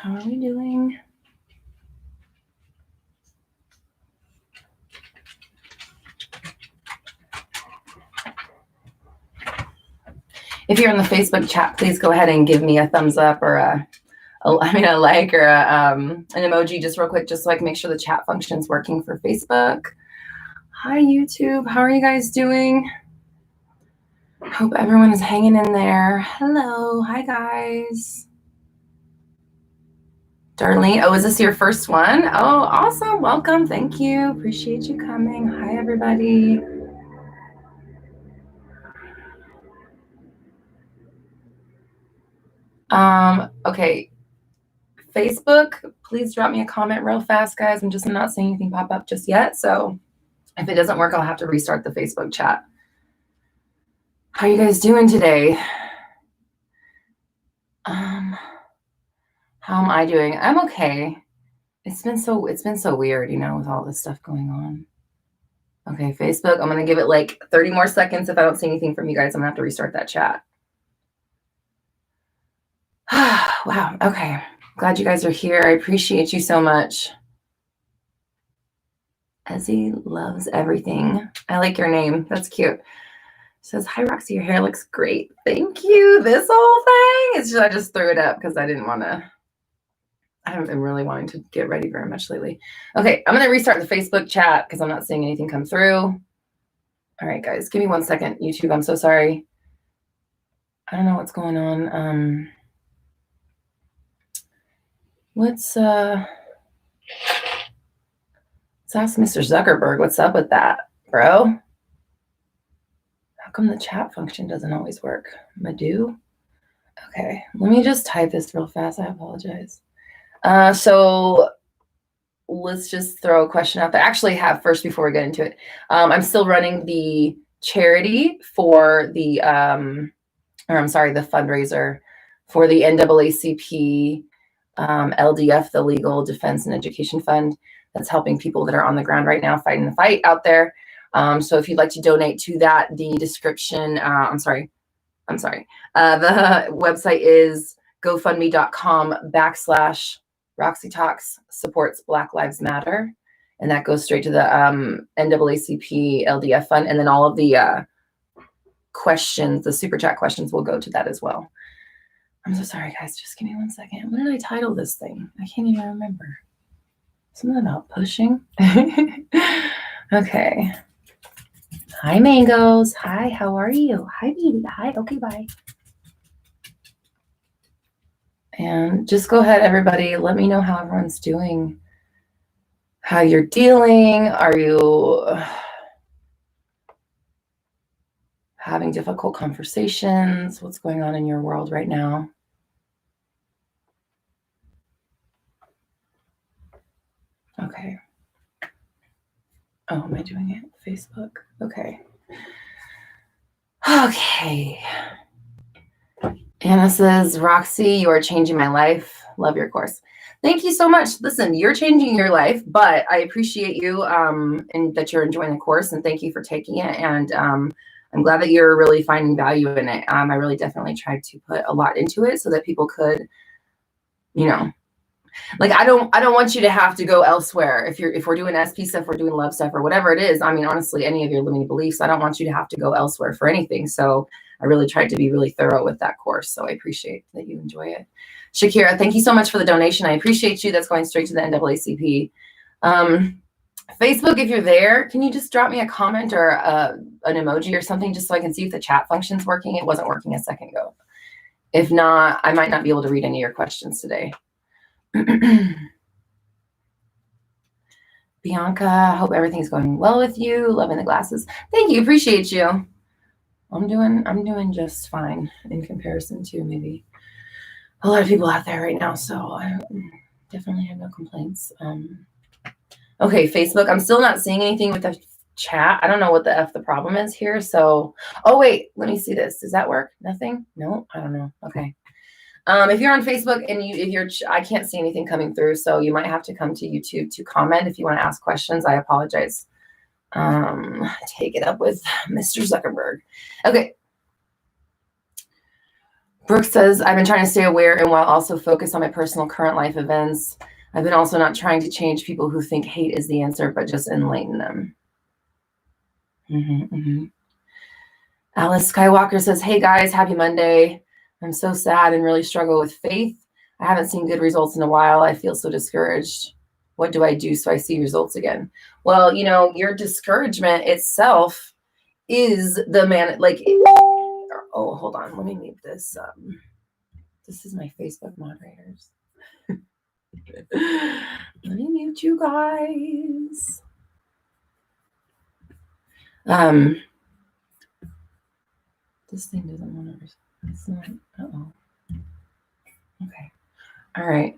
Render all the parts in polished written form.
How are we doing? If you're in the Facebook chat, please go ahead and give me a thumbs up or a like or an emoji just real quick, just so I can make sure the chat function's working for Facebook. Hi, YouTube. How are you guys doing? Hope everyone is hanging in there. Hello. Hi, guys. Darlene. Oh, is this your first one? Oh, awesome. Welcome. Thank you. Appreciate you coming. Hi, everybody. Okay. Facebook, please drop me a comment real fast, guys. I'm not seeing anything pop up just yet. So if it doesn't work, I'll have to restart the Facebook chat. How are you guys doing today? How am I doing? I'm okay. It's been so weird, you know, with all this stuff going on. Okay, Facebook, I'm going to give it like 30 more seconds. If I don't see anything from you guys, I'm going to have to restart that chat. Wow. Okay. Glad you guys are here. I appreciate you so much. Ezzy loves everything. I like your name. That's cute. Says, hi, Roxy, your hair looks great. Thank you. This whole thing. It's just, I just threw it up because I didn't want to. I haven't been really wanting to get ready very much lately. Okay, I'm going to restart the Facebook chat because I'm not seeing anything come through. All right, guys, give me 1 second. YouTube, I'm so sorry. I don't know what's going on. Let's ask Mr. Zuckerberg. What's up with that, bro? How come the chat function doesn't always work? Madhu? Okay, let me just type this real fast. I apologize. So let's just throw a question out there. Actually, first before we get into it, I'm still running the charity for the, the fundraiser for the NAACP LDF, the Legal Defense and Education Fund, that's helping people that are on the ground right now fighting the fight out there. So if you'd like to donate to that, the description, the website is gofundme.com/Roxy Talks supports Black Lives Matter. And that goes straight to the NAACP LDF fund. And then all of the questions, the super chat questions will go to that as well. I'm so sorry, guys. Just give me 1 second. What did I title this thing? I can't even remember. Something about pushing. Okay. Hi, Mangoes. Hi, how are you? Hi, baby. Hi. Okay, bye. And just go ahead, everybody. Let me know how everyone's doing. How you're dealing. Are you having difficult conversations? What's going on in your world right now? Okay. Oh, am I doing it? Facebook. Okay. Okay. Anna says, Roxy, you are changing my life. Love your course. Thank you so much. Listen, you're changing your life, but I appreciate you and that you're enjoying the course, and thank you for taking it. And I'm glad that you're really finding value in it. I really definitely tried to put a lot into it so that people could, you know, like I don't want you to have to go elsewhere. If we're doing SP stuff, we're doing love stuff or whatever it is. I mean, honestly, any of your limiting beliefs, I don't want you to have to go elsewhere for anything. So I really tried to be really thorough with that course. So I appreciate that you enjoy it. Shakira, thank you so much for the donation. I appreciate you. That's going straight to the NAACP. Facebook, if you're there, can you just drop me a comment or an emoji or something just so I can see if the chat function's working? It wasn't working a second ago. If not, I might not be able to read any of your questions today. Bianca, hope everything's going well with you. Loving the glasses. Thank you. Appreciate you. I'm doing just fine in comparison to maybe a lot of people out there right now. So I definitely have no complaints. Okay, Facebook. I'm still not seeing anything with the chat. I don't know what the F the problem is here. So, oh wait, let me see this. Does that work? Nothing? No, I don't know. Okay. If you're on Facebook and I can't see anything coming through, so you might have to come to YouTube to comment if you want to ask questions. I apologize. Take it up with Mr. Zuckerberg. Okay. Brooke says, I've been trying to stay aware and while also focus on my personal current life events. I've been also not trying to change people who think hate is the answer, but just enlighten them. Alice Skywalker says, hey guys, happy Monday. I'm so sad and really struggle with faith. I haven't seen good results in a while. I feel so discouraged. What do I do so I see results again? Well, your discouragement itself is the man, oh, hold on. Let me mute this. This is my Facebook moderators. Let me mute you guys. This thing doesn't want to. It's not. Okay. All right.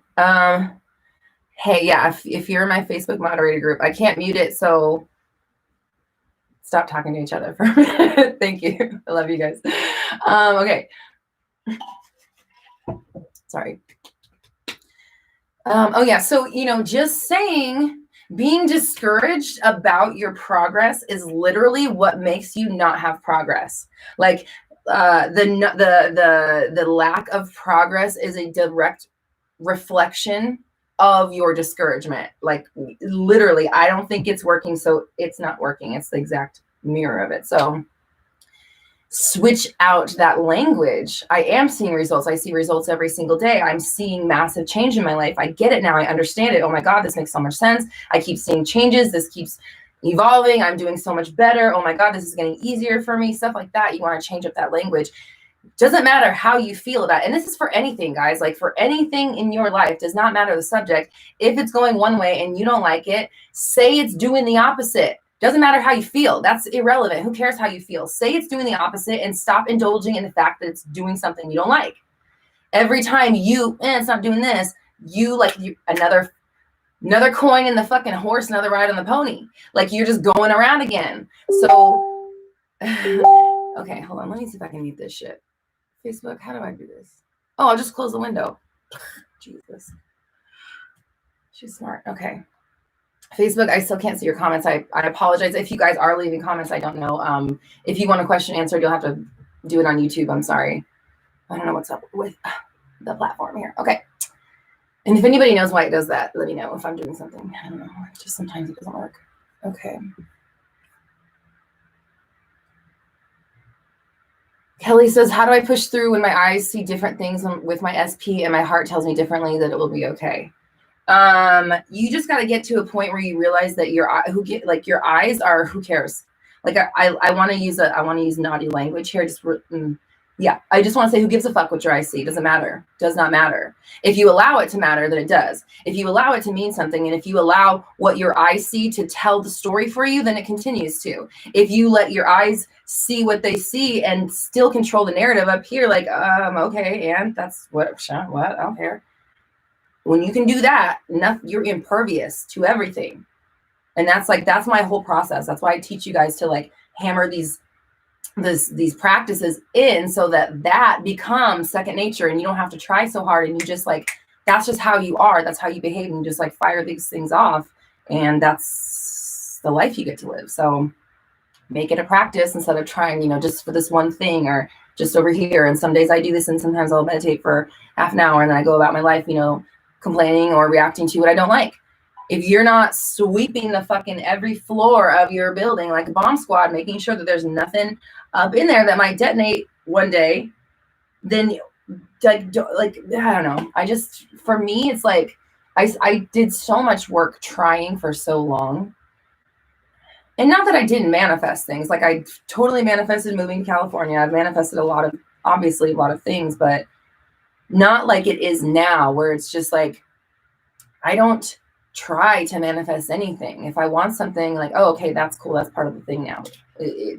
Hey, yeah. If you're in my Facebook moderator group, I can't mute it, so stop talking to each other for a minute. Thank you. I love you guys. Okay. Sorry. Oh yeah. So just saying. Being discouraged about your progress is literally what makes you not have progress. Like the lack of progress is a direct reflection of your discouragement. Like literally, I don't think it's working, so it's not working. It's the exact mirror of it. So switch out that language. I am seeing results. I see results every single day. I'm seeing massive change in my life. I get it now. I understand it. Oh my God, this makes so much sense. I keep seeing changes. This keeps evolving. I'm doing so much better. Oh my God, this is getting easier for me. Stuff like that. You want to change up that language. Doesn't matter how you feel about it. And this is for anything, guys. Like for anything in your life, does not matter the subject. If it's going one way and you don't like it, say it's doing the opposite. Doesn't matter how you feel. That's irrelevant. Who cares how you feel? Say it's doing the opposite and stop indulging in the fact that it's doing something you don't like. Every time it's not doing this, another coin in the fucking horse, another ride on the pony. Like you're just going around again. So, okay, hold on. Let me see if I can mute this shit. Facebook, how do I do this? Oh, I'll just close the window. Jesus. She's smart. Okay. Facebook, I still can't see your comments. I apologize. If you guys are leaving comments, I don't know. If you want a question answered, you'll have to do it on YouTube. I'm sorry. I don't know what's up with the platform here. Okay. And if anybody knows why it does that, let me know if I'm doing something. I don't know. Just sometimes it doesn't work. Okay. Kelly says, how do I push through when my eyes see different things with my SP and my heart tells me differently that it will be okay? You just got to get to a point where you realize that your eyes are, who cares? Like I want to use naughty language here. I just want to say, who gives a fuck what your eyes see? Doesn't matter. Does not matter. If you allow it to matter, then it does. If you allow it to mean something, and if you allow what your eyes see to tell the story for you, then it continues to. If you let your eyes see what they see and still control the narrative up here, like, okay, and that's what, I don't care. When you can do that, you're impervious to everything. And that's my whole process. That's why I teach you guys to hammer these practices in so that becomes second nature and you don't have to try so hard. And you just that's just how you are. That's how you behave. And you just fire these things off. And that's the life you get to live. So make it a practice instead of trying, just for this one thing or just over here. And some days I do this and sometimes I'll meditate for half an hour and then I go about my life, complaining or reacting to what I don't like. If you're not sweeping the fucking every floor of your building like a bomb squad, making sure that there's nothing up in there that might detonate one day, then I don't know. For me, it's I did so much work trying for so long. And not that I didn't manifest things. I totally manifested moving to California. I've manifested obviously a lot of things, but not like it is now where it's just I don't try to manifest anything. If I want something oh, okay, that's cool. That's part of the thing now.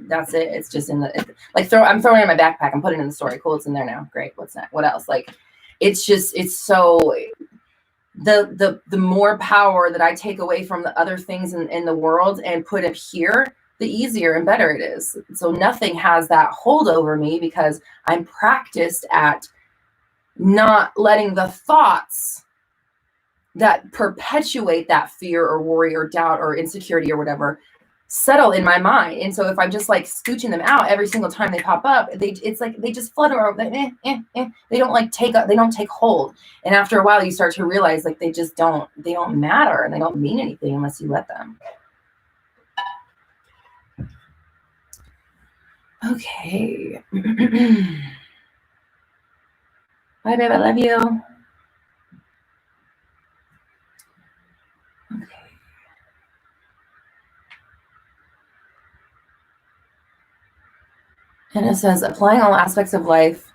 That's it. It's just in I'm throwing it in my backpack. I'm putting it in the story. Cool. It's in there now. Great. What's next? What else? It's so the more power that I take away from the other things in the world and put it here, the easier and better it is. So nothing has that hold over me because I'm practiced at not letting the thoughts that perpetuate that fear or worry or doubt or insecurity or whatever settle in my mind. And so if I'm just like scooching them out every single time they pop up, it's like they just flutter over. They don't like they don't take hold. And after a while, you start to realize like they don't matter and they don't mean anything unless you let them. Okay. Bye, babe. I love you. Okay. And it says, applying all aspects of life,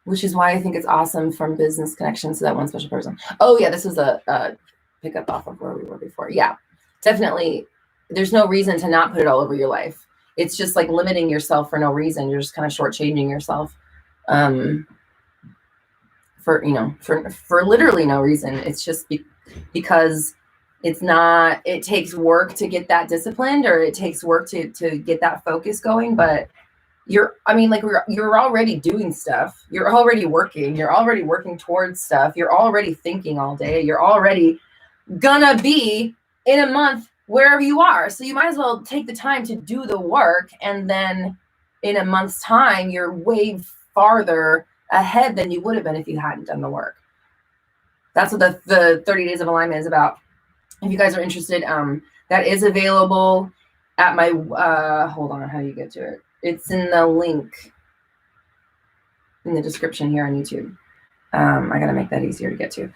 which is why I think it's awesome from business connections to that one special person. Oh, yeah, this was a pickup off of where we were before. Yeah, definitely. There's no reason to not put it all over your life. It's just like limiting yourself for no reason. You're just kind of shortchanging yourself for literally no reason. It's just because it's not, it takes work to get that disciplined, or it takes work to get that focus going. But you're already doing stuff. You're already working towards stuff. You're already thinking all day. You're already gonna be in a month wherever you are. So you might as well take the time to do the work. And then in a month's time, you're way farther ahead than you would have been if you hadn't done the work. That's what the 30 days of alignment is about. If you guys are interested, that is available at my, hold on, how do you get to it? It's in the link in the description here on YouTube. I got to make that easier to get to.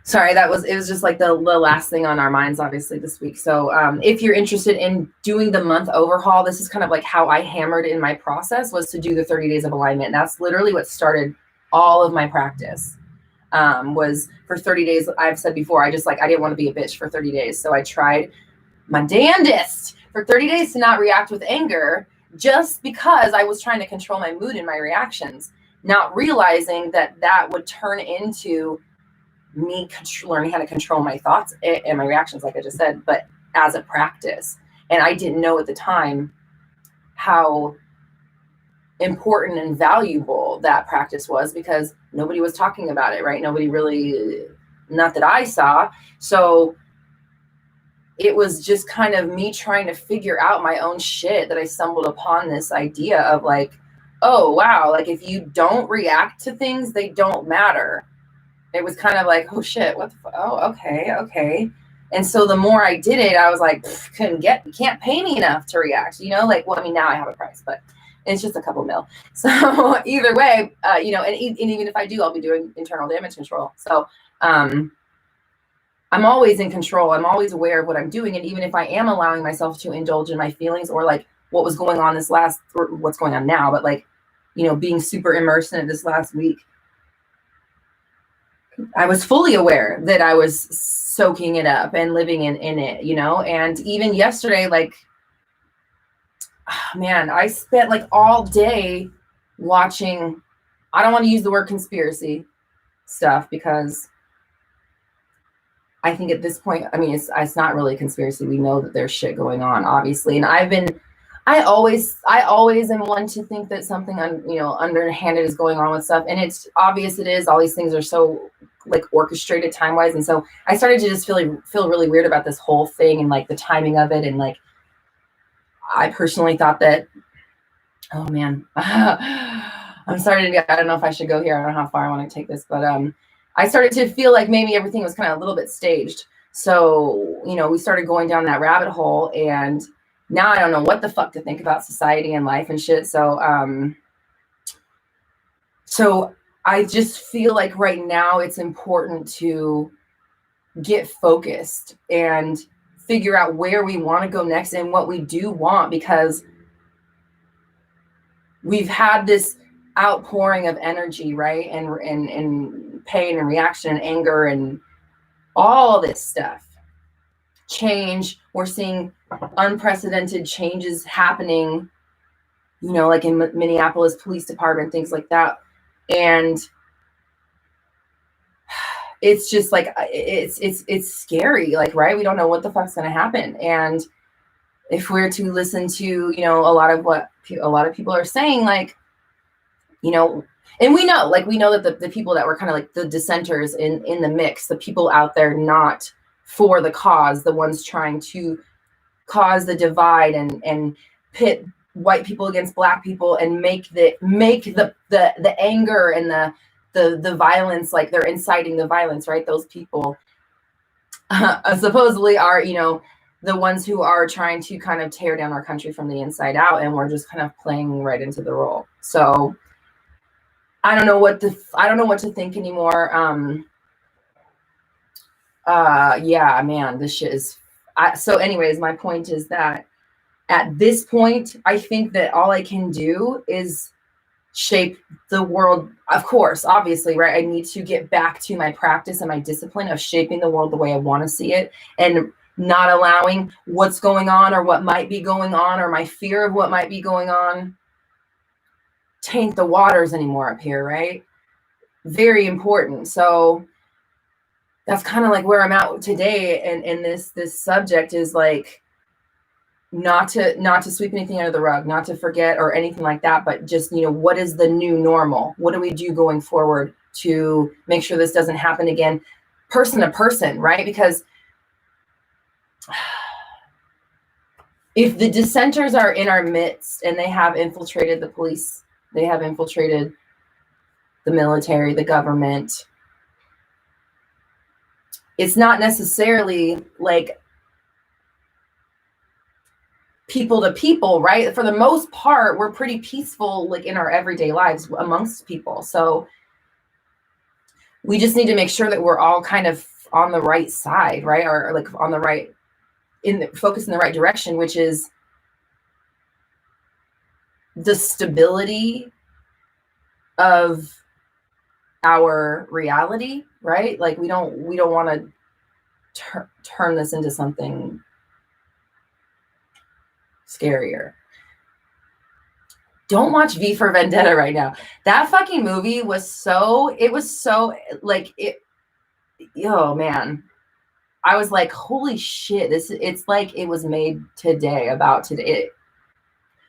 Sorry, it was just like the last thing on our minds, obviously, this week. So if you're interested in doing the month overhaul, this is kind of like how I hammered in my process, was to do the 30 days of alignment. And that's literally what started all of my practice. Was for 30 days. I've said before, I didn't want to be a bitch for 30 days. So I tried my damnedest for 30 days to not react with anger, just because I was trying to control my mood and my reactions, not realizing that would turn into me learning how to control my thoughts and my reactions, like I just said, but as a practice. And I didn't know at the time how important and valuable that practice was, because nobody was talking about it, right? Nobody really, not that I saw. So it was just kind of me trying to figure out my own shit that I stumbled upon this idea of like, oh, wow, like if you don't react to things, they don't matter. It was kind of like, oh shit, what the fuck? Oh, okay. And so the more I did it, I was like, you can't pay me enough to react, like, well, I mean, now I have a price, but it's just a couple mil. So either way, and even if I do, I'll be doing internal damage control. So I'm always in control. I'm always aware of what I'm doing. And even if I am allowing myself to indulge in my feelings, or like what was going on or what's going on now, but like, being super immersed in it this last week, I was fully aware that I was soaking it up and living in it, and even yesterday, like, man, I spent like all day watching, I don't want to use the word conspiracy stuff, because I think at this point, I mean, it's not really a conspiracy. We know that there's shit going on, obviously. And I always am one to think that something underhanded is going on with stuff. And it's obvious it is. All these things are so like orchestrated time-wise. And so I started to just feel really weird about this whole thing, and like the timing of it. And like, I personally thought that, oh man, I'm starting to I don't know if I should go here. I don't know how far I want to take this, but I started to feel like maybe everything was kind of a little bit staged. So, we started going down that rabbit hole, and now I don't know what the fuck to think about society and life and shit. So I just feel like right now it's important to get focused and figure out where we want to go next and what we do want, because we've had this outpouring of energy, right? And pain and reaction and anger and all this stuff. Change. We're seeing unprecedented changes happening, like in Minneapolis Police Department, things like that. And it's just like, it's scary, like, right? We don't know what the fuck's going to happen. And if we're to listen to, a lot of what a lot of people are saying, like, and we know that the people that were kind of like the dissenters in the mix, the people out there not for the cause, the ones trying to cause the divide and pit white people against black people and make the anger and the violence, like they're inciting the violence, right? Those people supposedly are, you know, the ones who are trying to kind of tear down our country from the inside out, and we're just kind of playing right into the role. So I don't know what to think anymore. Yeah, man, this shit is. So anyways, my point is that at this point, I think that all I can do is shape the world. Of course, obviously, right? I need to get back to my practice and my discipline of shaping the world the way I want to see it, and not allowing what's going on or what might be going on or my fear of what might be going on taint the waters anymore up here, right? Very important. So that's kind of like where I'm at today, and this subject is like not to sweep anything under the rug, not to forget or anything like that, but just, you know, what is the new normal? What do we do going forward to make sure this doesn't happen again, person to person, right? Because if the dissenters are in our midst and they have infiltrated the police, they have infiltrated the military, the government, it's not necessarily like people to people, right? For the most part, we're pretty peaceful, like in our everyday lives amongst people. So we just need to make sure that we're all kind of on the right side, right? Or like on the right, focus in the right direction, which is the stability of our reality, right? Like we don't want to turn this into something scarier. Don't watch V for Vendetta right now. That fucking movie was so like it. Oh man, I was like, holy shit! It's like it was made today, about today.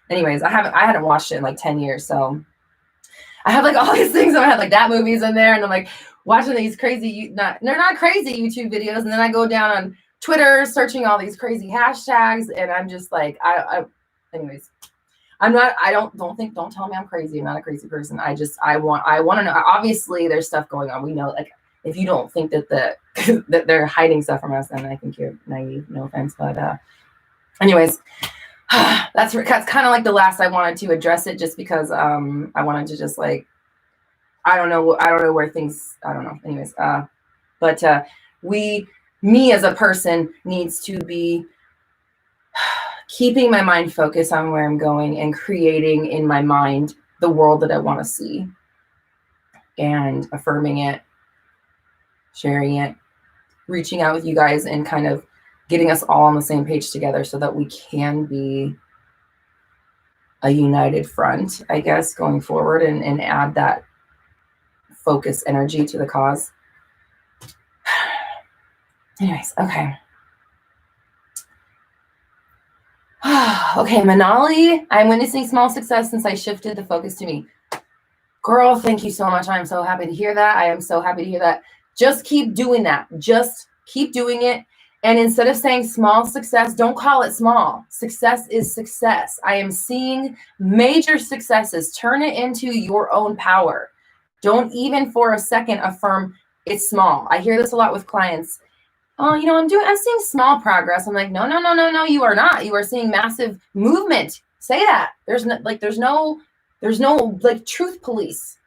Anyways, I hadn't watched it in like 10 years, so I have like all these things. I had like that movie's in there, and I'm like watching these crazy, they're not crazy YouTube videos, and then I go down on Twitter searching all these crazy hashtags, and I'm just like, anyways, I'm not, don't tell me I'm crazy. I'm not a crazy person. I want to know. Obviously there's stuff going on. We know, like, if you don't think that that they're hiding stuff from us, then I think you're naive, no offense. But anyways, that's kind of like the last I wanted to address it, just because I wanted to just like, I don't know where things, I don't know. Anyways, but me as a person needs to be keeping my mind focused on where I'm going and creating in my mind the world that I want to see, and affirming it, sharing it, reaching out with you guys, and kind of getting us all on the same page together so that we can be a united front, I guess, going forward, and add that focus energy to the cause. Anyways, okay. Okay, Manali, I'm witnessing small success since I shifted the focus to me. Girl, thank you so much. I'm so happy to hear that. I am so happy to hear that. Just keep doing that. Just keep doing it. And instead of saying small success, don't call it small. Success is success. I am seeing major successes. Turn it into your own power. Don't even for a second affirm it's small. I hear this a lot with clients. Oh, you know, I'm seeing small progress. I'm like, no, you are not. You are seeing massive movement. Say that. There's no like truth police.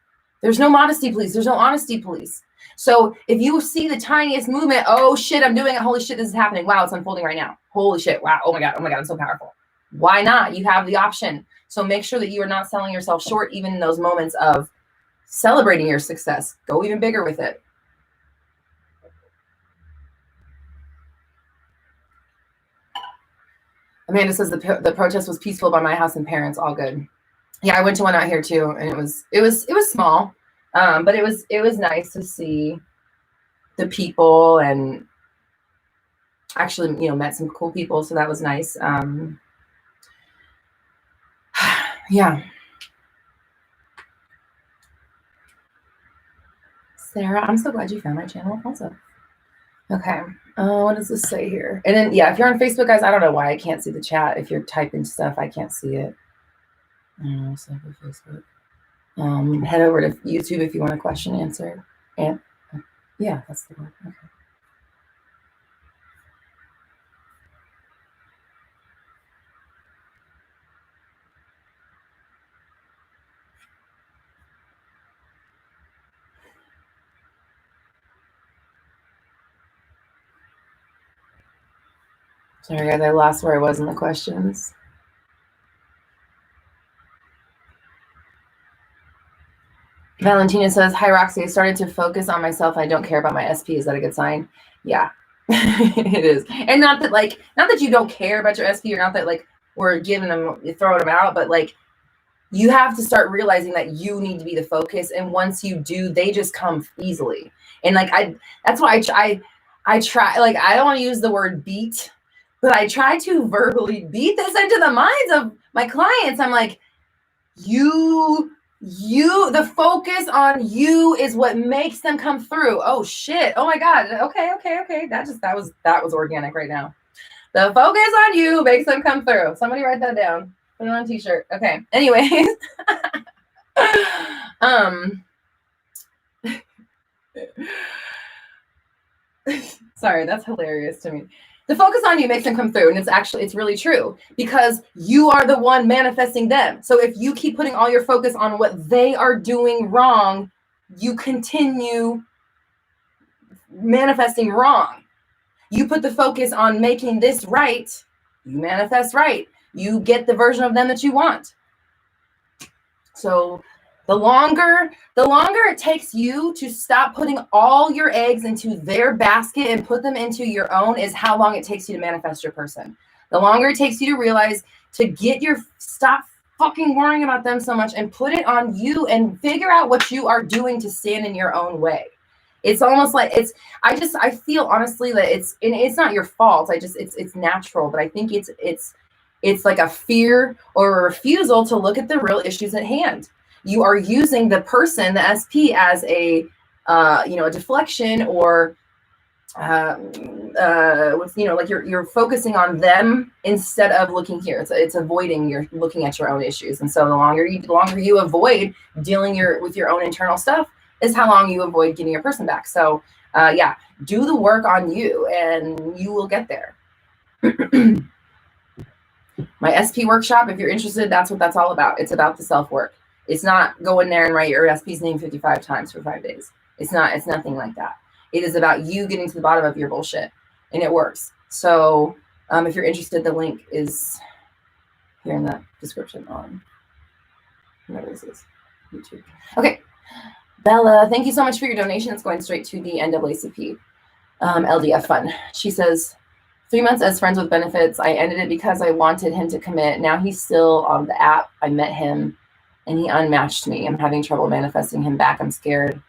There's no modesty police. There's no honesty police. So if you see the tiniest movement, oh shit, I'm doing it. Holy shit, this is happening. Wow, it's unfolding right now. Holy shit. Wow. Oh my God, I'm so powerful. Why not? You have the option. So make sure that you are not selling yourself short, even in those moments of celebrating your success. Go even bigger with it. Amanda says the protest was peaceful by my house and parents, all good. Yeah, I went to one out here too, and it was small, but it was nice to see the people, and actually, you know, met some cool people, so that was nice. Yeah. Sarah, I'm so glad you found my channel also. Okay. What does this say here? And then, yeah, if you're on Facebook, guys, I don't know why I can't see the chat. If you're typing stuff, I can't see it. I don't know, so Facebook. Head over to YouTube if you want a question answered. And yeah, that's the one. Okay. Sorry, guys, I lost where I was in the questions. Valentina says, hi, Roxy. I started to focus on myself. I don't care about my SP. Is that a good sign? Yeah, it is. And not that you don't care about your SP, or not that like we're giving them, throwing them out, but like you have to start realizing that you need to be the focus. And once you do, they just come easily. And like, that's why I try, like, I don't want to use the word beat, but I try to verbally beat this into the minds of my clients. I'm like, the focus on you is what makes them come through. Oh shit. Oh my God. Okay. That was organic right now. The focus on you makes them come through. Somebody write that down. Put it on a t-shirt. Okay. Anyways. Sorry, that's hilarious to me. The focus on you makes them come through. And it's really true, because you are the one manifesting them. So if you keep putting all your focus on what they are doing wrong, you continue manifesting wrong. You put the focus on making this right, you manifest right. You get the version of them that you want. So the longer it takes you to stop putting all your eggs into their basket and put them into your own, is how long it takes you to manifest your person. The longer it takes you to realize to stop fucking worrying about them so much and put it on you and figure out what you are doing to stand in your own way. It's almost like I feel honestly that it's not your fault. It's natural, but I think it's like a fear or a refusal to look at the real issues at hand. You are using the person, the SP, as a deflection, or like you're focusing on them instead of looking here. It's avoiding. You're looking at your own issues, and so the longer you avoid dealing with your own internal stuff, is how long you avoid getting your person back. So do the work on you, and you will get there. My SP workshop, if you're interested, that's what that's all about. It's about the self-work. It's not go in there and write your SP's name 55 times for 5 days. It's nothing like that. It is about you getting to the bottom of your bullshit, and it works. So if you're interested, the link is here in the description on whatever this is, YouTube. Okay. Bella, thank you so much for your donation. It's going straight to the NAACP LDF fund. She says, 3 months as friends with benefits. I ended it because I wanted him to commit. Now he's still on the app. I met him and he unmatched me. I'm having trouble manifesting him back. I'm scared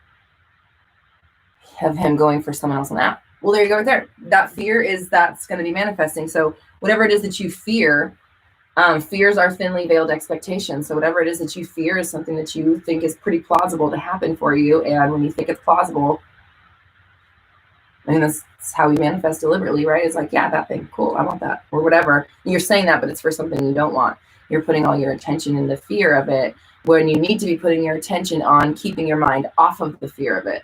of him going for someone else on the app. Well, there you go right there. That fear that's going to be manifesting. So whatever it is that you fear, fears are thinly veiled expectations. So whatever it is that you fear is something that you think is pretty plausible to happen for you. And when you think it's plausible, I mean, that's how we manifest deliberately, right? It's like, yeah, that thing, cool, I want that, or whatever. You're saying that, but it's for something you don't want. You're putting all your attention in the fear of it, when you need to be putting your attention on keeping your mind off of the fear of it.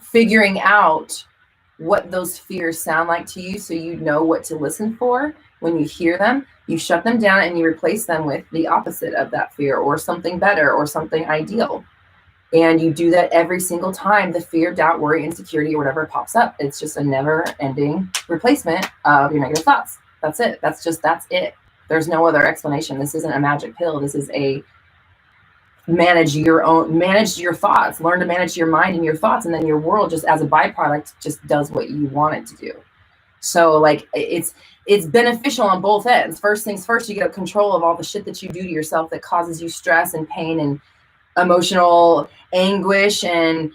Figuring out what those fears sound like to you, so you know what to listen for. When you hear them, you shut them down and you replace them with the opposite of that fear, or something better, or something ideal. And you do that every single time the fear, doubt, worry, insecurity, or whatever pops up. It's just a never-ending replacement of your negative thoughts. That's it. That's it. There's no other explanation. This isn't a magic pill. This is a manage your thoughts. Learn to manage your mind and your thoughts, and then your world, just as a byproduct, just does what you want it to do. So like it's beneficial on both ends. First things first, you get control of all the shit that you do to yourself that causes you stress and pain and emotional anguish and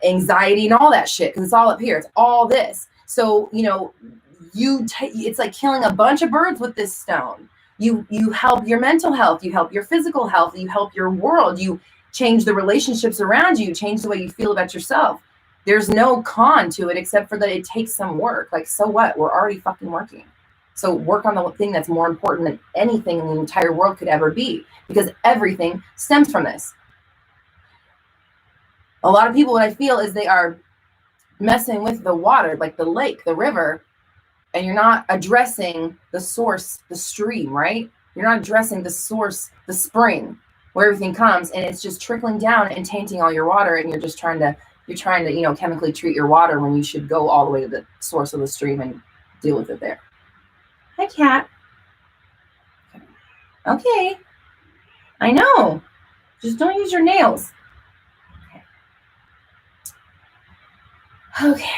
anxiety and all that shit, because it's all up here. It's all this. So it's like killing a bunch of birds with this stone. You help your mental health, you help your physical health, you help your world, you change the relationships around you, change the way you feel about yourself. there's no con to it except for that it takes some work. Like, so what? We're already fucking working. So work on the thing that's more important than anything in the entire world could ever be, because everything stems from this. A lot of people, what I feel is they are messing with the water, like the lake, the river, and you're not addressing the source, the stream, right? You're not addressing the source, the spring, where everything comes, and it's just trickling down and tainting all your water, and you're trying to, you know, chemically treat your water when you should go all the way to the source of the stream and deal with it there. Hi, cat. Okay. I know. Just don't use your nails. Okay.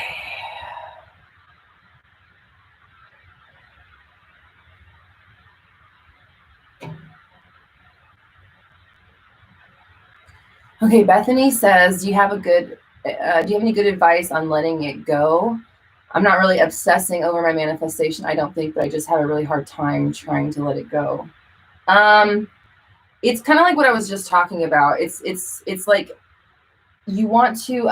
Okay, Bethany says, do you have any good advice on letting it go? I'm not really obsessing over my manifestation, I don't think, but I just have a really hard time trying to let it go. It's kind of like what I was just talking about. It's like you want to,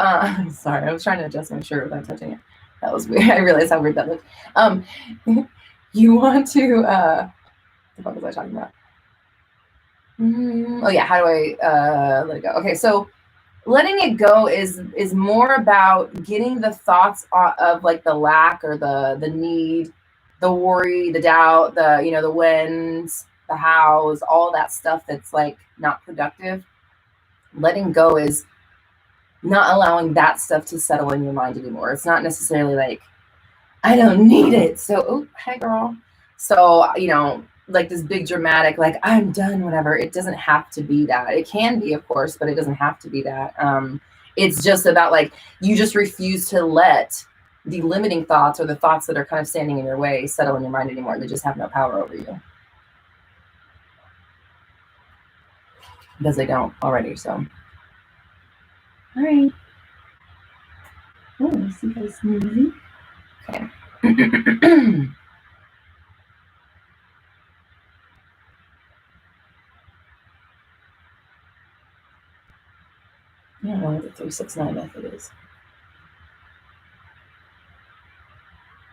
sorry, I was trying to adjust my shirt without touching it. That was weird. I realized how weird that looked. You want to, what the fuck was I talking about? Oh yeah, how do I let it go? Okay, so letting it go is more about getting the thoughts of like the lack or the need, the worry, the doubt, the, you know, the whens, the hows, all that stuff that's like not productive. Letting go is not allowing that stuff to settle in your mind anymore. It's not necessarily like, I don't need it. So, oh, hi girl. So, you know, like this big dramatic, like I'm done, whatever. It doesn't have to be that. It can be, of course, but it doesn't have to be that. It's just about like, you just refuse to let the limiting thoughts or the thoughts that are kind of standing in your way settle in your mind anymore. They just have no power over you. Because they don't already, so. All right. Oh, let's see if I sneezy. Okay. I don't know what the 369 method is.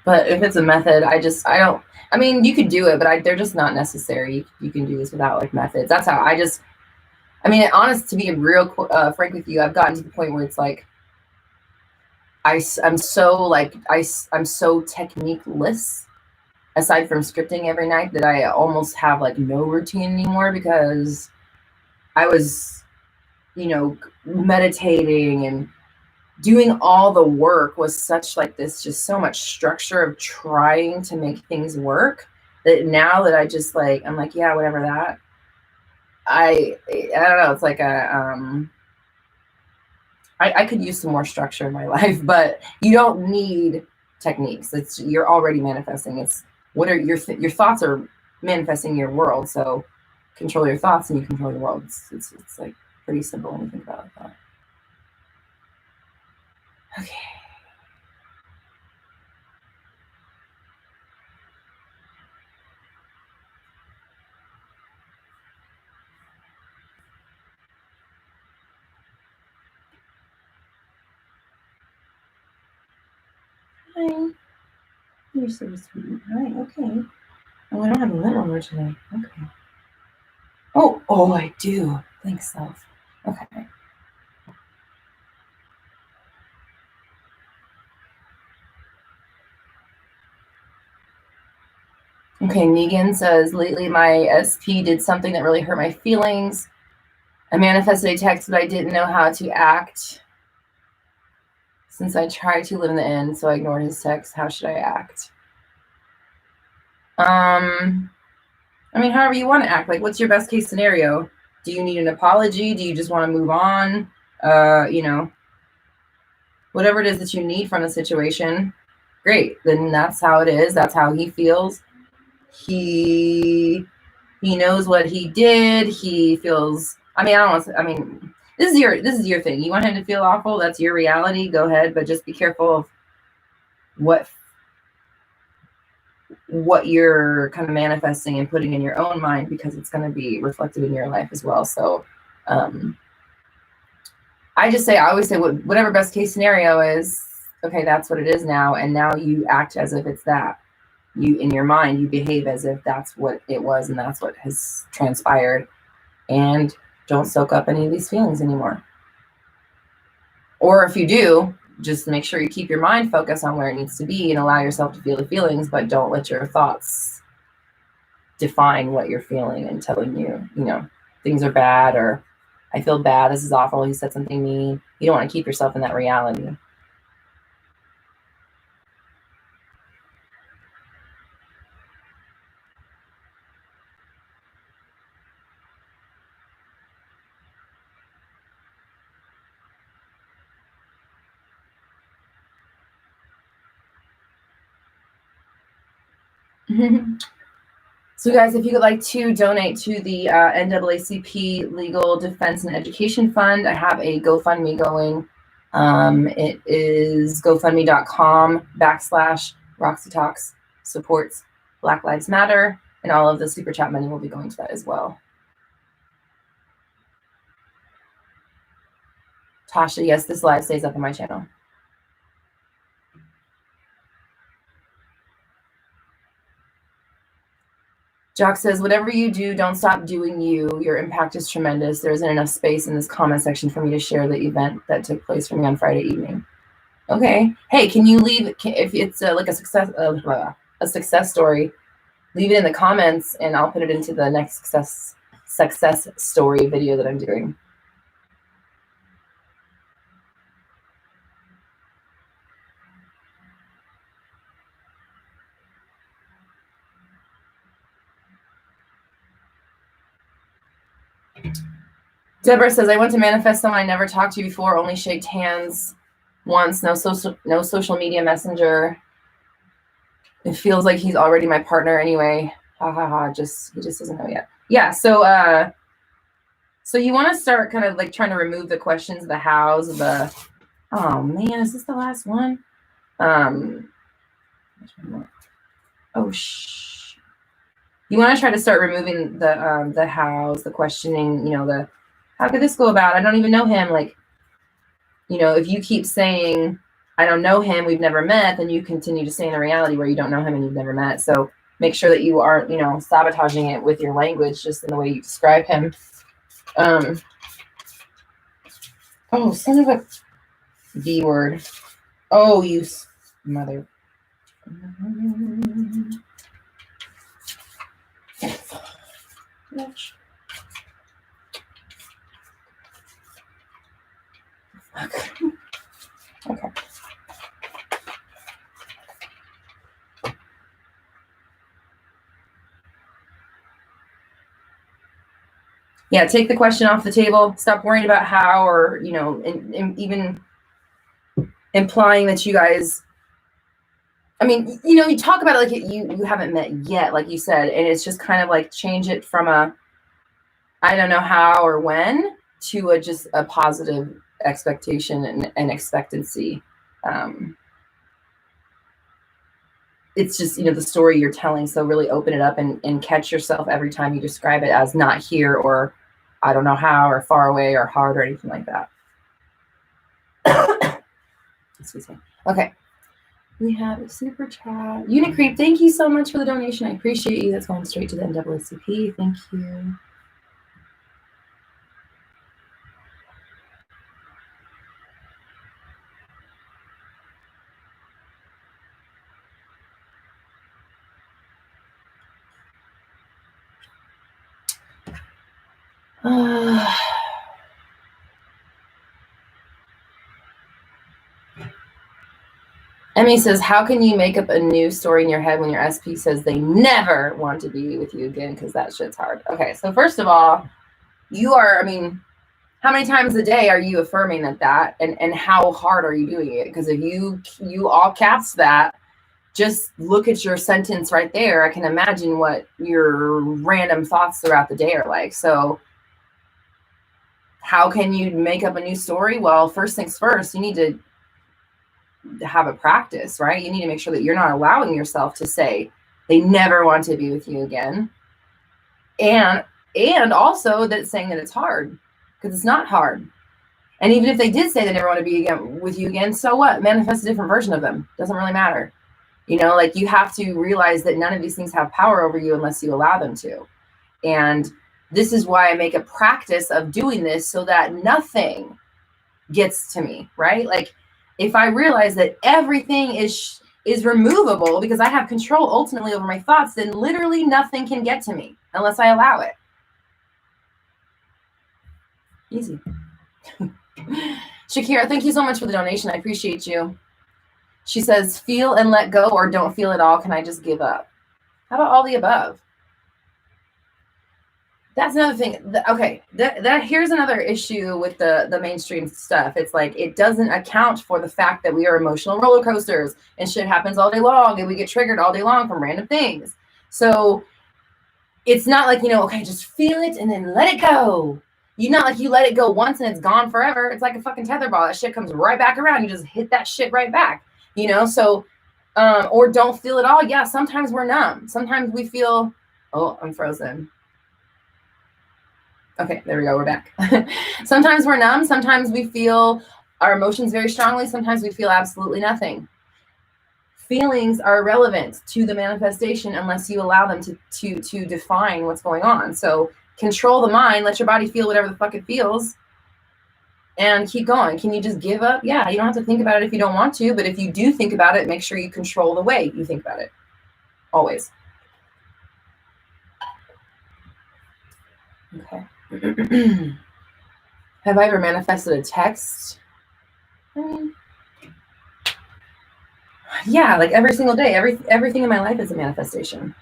But if it's a method, I mean, you could do it, but they're just not necessary. You can do this without like methods. That's how honest, to be real frank with you, I've gotten to the point where it's like, I'm so technique-less, aside from scripting every night, that I almost have like no routine anymore, because I was, you know, meditating and doing all the work was such like this, just so much structure of trying to make things work, that now that I just like, I'm like, yeah, whatever that. I don't know. It's like I could use some more structure in my life, but you don't need techniques. You're already manifesting. It's what are your thoughts are manifesting your world. So control your thoughts and you control your world. It's like pretty simple when you think about it like that. Okay. Hi. You're so sweet. Hi. Okay. Oh, I don't have a lint roller today. Okay. Oh, I do. Thanks, self. Okay. Okay, Negan says, lately my SP did something that really hurt my feelings. I manifested a text, but I didn't know how to act since I tried to live in the end, so I ignored his text. How should I act? I mean, however you want to act. Like, what's your best case scenario? Do you need an apology? Do you just want to move on? You know, whatever it is that you need from the situation, great. Then that's how it is. That's how he feels. He knows what he did. He feels, I mean, this is your thing. You want him to feel awful. That's your reality. Go ahead, but just be careful of what you're kind of manifesting and putting in your own mind, because it's going to be reflected in your life as well. So, I I always say whatever best case scenario is, okay, that's what it is now. And now you act as if it's that. You, in your mind, you behave as if that's what it was and that's what has transpired. And don't soak up any of these feelings anymore. Or if you do, just make sure you keep your mind focused on where it needs to be and allow yourself to feel the feelings, but don't let your thoughts define what you're feeling and telling you, things are bad, or I feel bad, this is awful, he said something mean. You don't want to keep yourself in that reality. So guys, if you would like to donate to the NAACP Legal Defense and Education Fund, I have a GoFundMe going. It is gofundme.com/Roxy Talks supports Black Lives Matter, and all of the super chat money will be going to that as well. Tasha, yes, this live stays up on my channel. Jock says, whatever you do, don't stop doing you. Your impact is tremendous. There isn't enough space in this comment section for me to share the event that took place for me on Friday evening. Okay. Hey, can you leave, if it's like a success story, leave it in the comments and I'll put it into the next success story video that I'm doing. Deborah says, I want to manifest someone I never talked to before, only shaked hands once, no social media messenger. It feels like he's already my partner anyway. Ha ha ha. He just doesn't know yet. Yeah, so you want to start kind of like trying to remove the questions, the hows, oh man, is this the last one? You want to try to start removing the hows, the questioning, how could this go about? I don't even know him. Like, if you keep saying, I don't know him, we've never met, then you continue to stay in a reality where you don't know him and you've never met. So make sure that you aren't, sabotaging it with your language, just in the way you describe him. Oh, son of a B word. Oh, you mother. Okay. Yeah, take the question off the table. Stop worrying about how, or, even implying that you guys, you talk about it like you haven't met yet, like you said, and it's just kind of like change it from a, I don't know how or when, to just a positive expectation and expectancy. It's just, the story you're telling. So really open it up and catch yourself every time you describe it as not here, or I don't know how, or far away, or hard, or anything like that. Excuse me. Okay. We have a super chat. Unicreep, thank you so much for the donation. I appreciate you. That's going straight to the NAACP. Thank you. Emmy says, how can you make up a new story in your head when your SP says they never want to be with you again? Because that shit's hard. Okay, so first of all, you are, how many times a day are you affirming that and how hard are you doing it? Because if you all caps that, just look at your sentence right there. I can imagine what your random thoughts throughout the day are like. So how can you make up a new story? Well, first things first, you need to have a practice, right? You need to make sure that you're not allowing yourself to say they never want to be with you again. And also that saying that it's hard, because it's not hard. And even if they did say they never want to be with you again, so what? Manifest a different version of them. Doesn't really matter. You know, like you have to realize that none of these things have power over you unless you allow them to. And this is why I make a practice of doing this so that nothing gets to me, right? Like if I realize that everything is removable because I have control ultimately over my thoughts, then literally nothing can get to me unless I allow it. Easy. Shakira, thank you so much for the donation. I appreciate you. She says, feel and let go, or don't feel at all. Can I just give up? How about all the above? That's another thing. Okay, that here's another issue with the mainstream stuff. It's like it doesn't account for the fact that we are emotional roller coasters and shit happens all day long and we get triggered all day long from random things. So it's not like, you know, okay, just feel it and then let it go. You not like you let it go once and it's gone forever. It's like a fucking tether ball. That shit comes right back around. You just hit that shit right back, you know? So, or don't feel it all. Yeah, sometimes we're numb. Sometimes we feel, oh, I'm frozen. Okay, there we go. We're back. Sometimes we're numb. Sometimes we feel our emotions very strongly. Sometimes we feel absolutely nothing. Feelings are irrelevant to the manifestation unless you allow them to define what's going on. So control the mind, let your body feel whatever the fuck it feels, and keep going. Can you just give up? Yeah, you don't have to think about it if you don't want to, but if you do think about it, make sure you control the way you think about it. Always. Okay. Have I ever manifested a text? I mean, yeah, like every single day, everything in my life is a manifestation.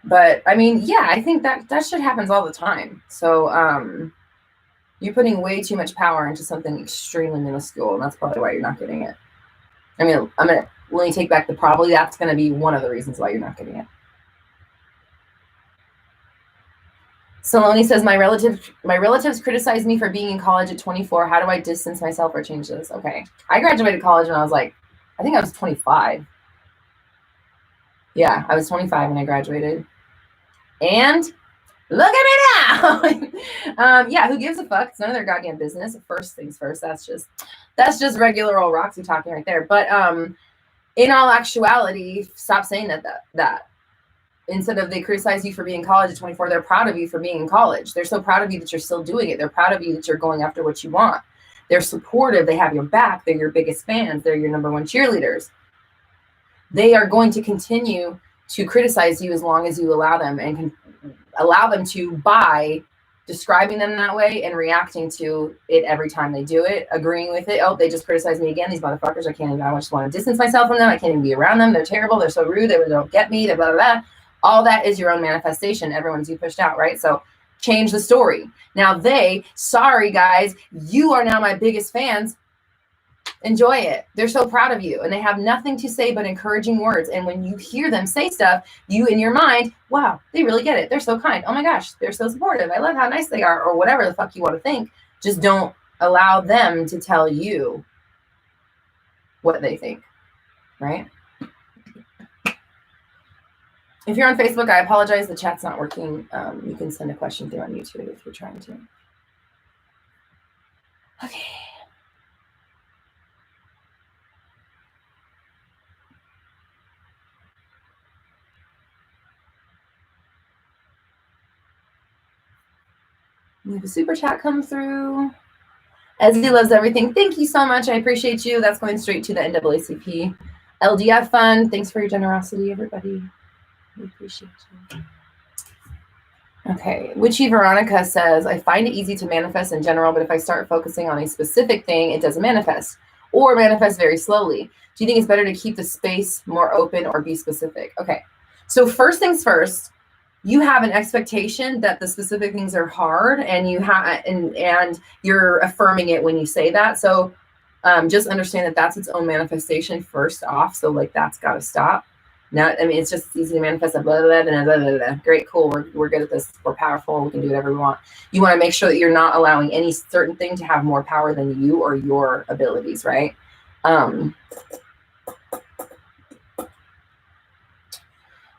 But I mean, yeah, I think that shit happens all the time. So you're putting way too much power into something extremely minuscule, and that's probably why you're not getting it. I mean, let me take back the probably. That's going to be one of the reasons why you're not getting it. Saloni says, my relatives criticized me for being in college at 24. How do I distance myself or change this? Okay. I graduated college when I was like, I think I was 25. Yeah, I was 25 when I graduated. And look at me now. Yeah, who gives a fuck? It's none of their goddamn business. First things first. That's just regular old Roxy talking right there. But in all actuality, stop saying that. Instead of they criticize you for being in college at 24, they're proud of you for being in college. They're so proud of you that you're still doing it. They're proud of you that you're going after what you want. They're supportive. They have your back. They're your biggest fans. They're your number one cheerleaders. They are going to continue to criticize you as long as you allow them, and can allow them to by describing them that way and reacting to it every time they do it, agreeing with it. Oh, they just criticized me again. These motherfuckers, I just want to distance myself from them. I can't even be around them. They're terrible. They're so rude. They don't get me. They're blah, blah, blah. All that is your own manifestation. Everyone's you pushed out, right? So change the story. Now sorry guys, you are now my biggest fans. Enjoy it. They're so proud of you and they have nothing to say but encouraging words. And when you hear them say stuff, you in your mind, wow, they really get it. They're so kind. Oh my gosh, they're so supportive. I love how nice they are, or whatever the fuck you want to think. Just don't allow them to tell you what they think, right? If you're on Facebook, I apologize. The chat's not working. You can send a question through on YouTube if you're trying to. Okay. We have a super chat come through. Ezzy loves everything. Thank you so much. I appreciate you. That's going straight to the NAACP LDF fund. Thanks for your generosity, everybody. We appreciate you. Okay. Witchy Veronica says, I find it easy to manifest in general, but if I start focusing on a specific thing, it doesn't manifest or manifest very slowly. Do you think it's better to keep the space more open or be specific? Okay. So first things first, you have an expectation that the specific things are hard, and you have and you're affirming it when you say that. So just understand that that's its own manifestation first off. So like that's got to stop. Now, I mean, it's just easy to manifest a blah, blah, blah, blah, blah, blah. Great, cool. We're good at this. We're powerful. We can do whatever we want. You want to make sure that you're not allowing any certain thing to have more power than you or your abilities, right?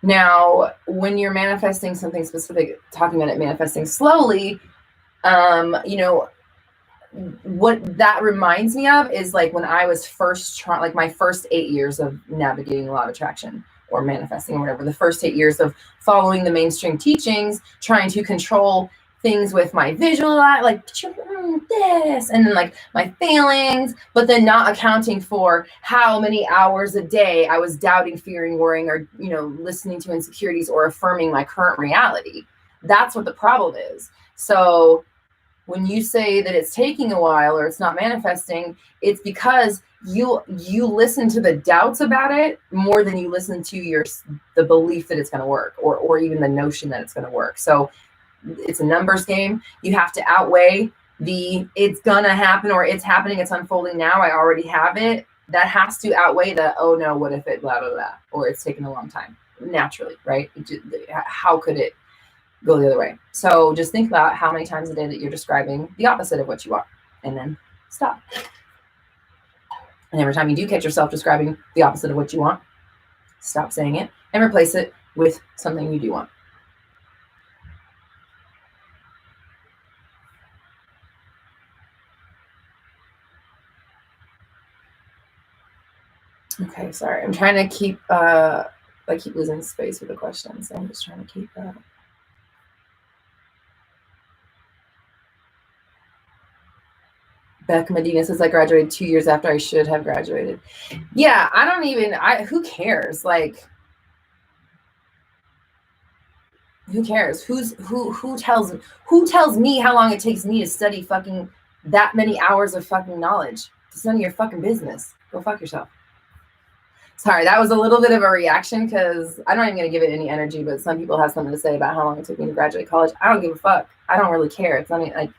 Now, when you're manifesting something specific, talking about it manifesting slowly, you know, what that reminds me of is like when I was first trying, like my first 8 years of navigating law of attraction or manifesting or whatever, the first 8 years of following the mainstream teachings, trying to control things with my visual, like this, and then like my feelings, but then not accounting for how many hours a day I was doubting, fearing, worrying, or, you know, listening to insecurities or affirming my current reality. That's what the problem is. So when you say that it's taking a while or it's not manifesting, it's because you listen to the doubts about it more than you listen to the belief that it's going to work, or even the notion that it's going to work. So it's a numbers game. You have to outweigh the it's going to happen, or it's happening, it's unfolding now, I already have it. That has to outweigh the, oh no, what if it blah, blah, blah, or it's taken a long time, naturally, right? How could it go the other way? So just think about how many times a day that you're describing the opposite of what you want, and then stop. And every time you do catch yourself describing the opposite of what you want, stop saying it and replace it with something you do want. Okay, sorry. I'm trying to keep, I keep losing space with the questions. So I'm just trying to keep that. Beck Medina says, I graduated 2 years after I should have graduated. Yeah, who cares? Like, who cares? Who tells me how long it takes me to study fucking that many hours of fucking knowledge? It's none of your fucking business. Go fuck yourself. Sorry, that was a little bit of a reaction because I'm not even going to give it any energy, but some people have something to say about how long it took me to graduate college. I don't give a fuck. I don't really care. It's not like,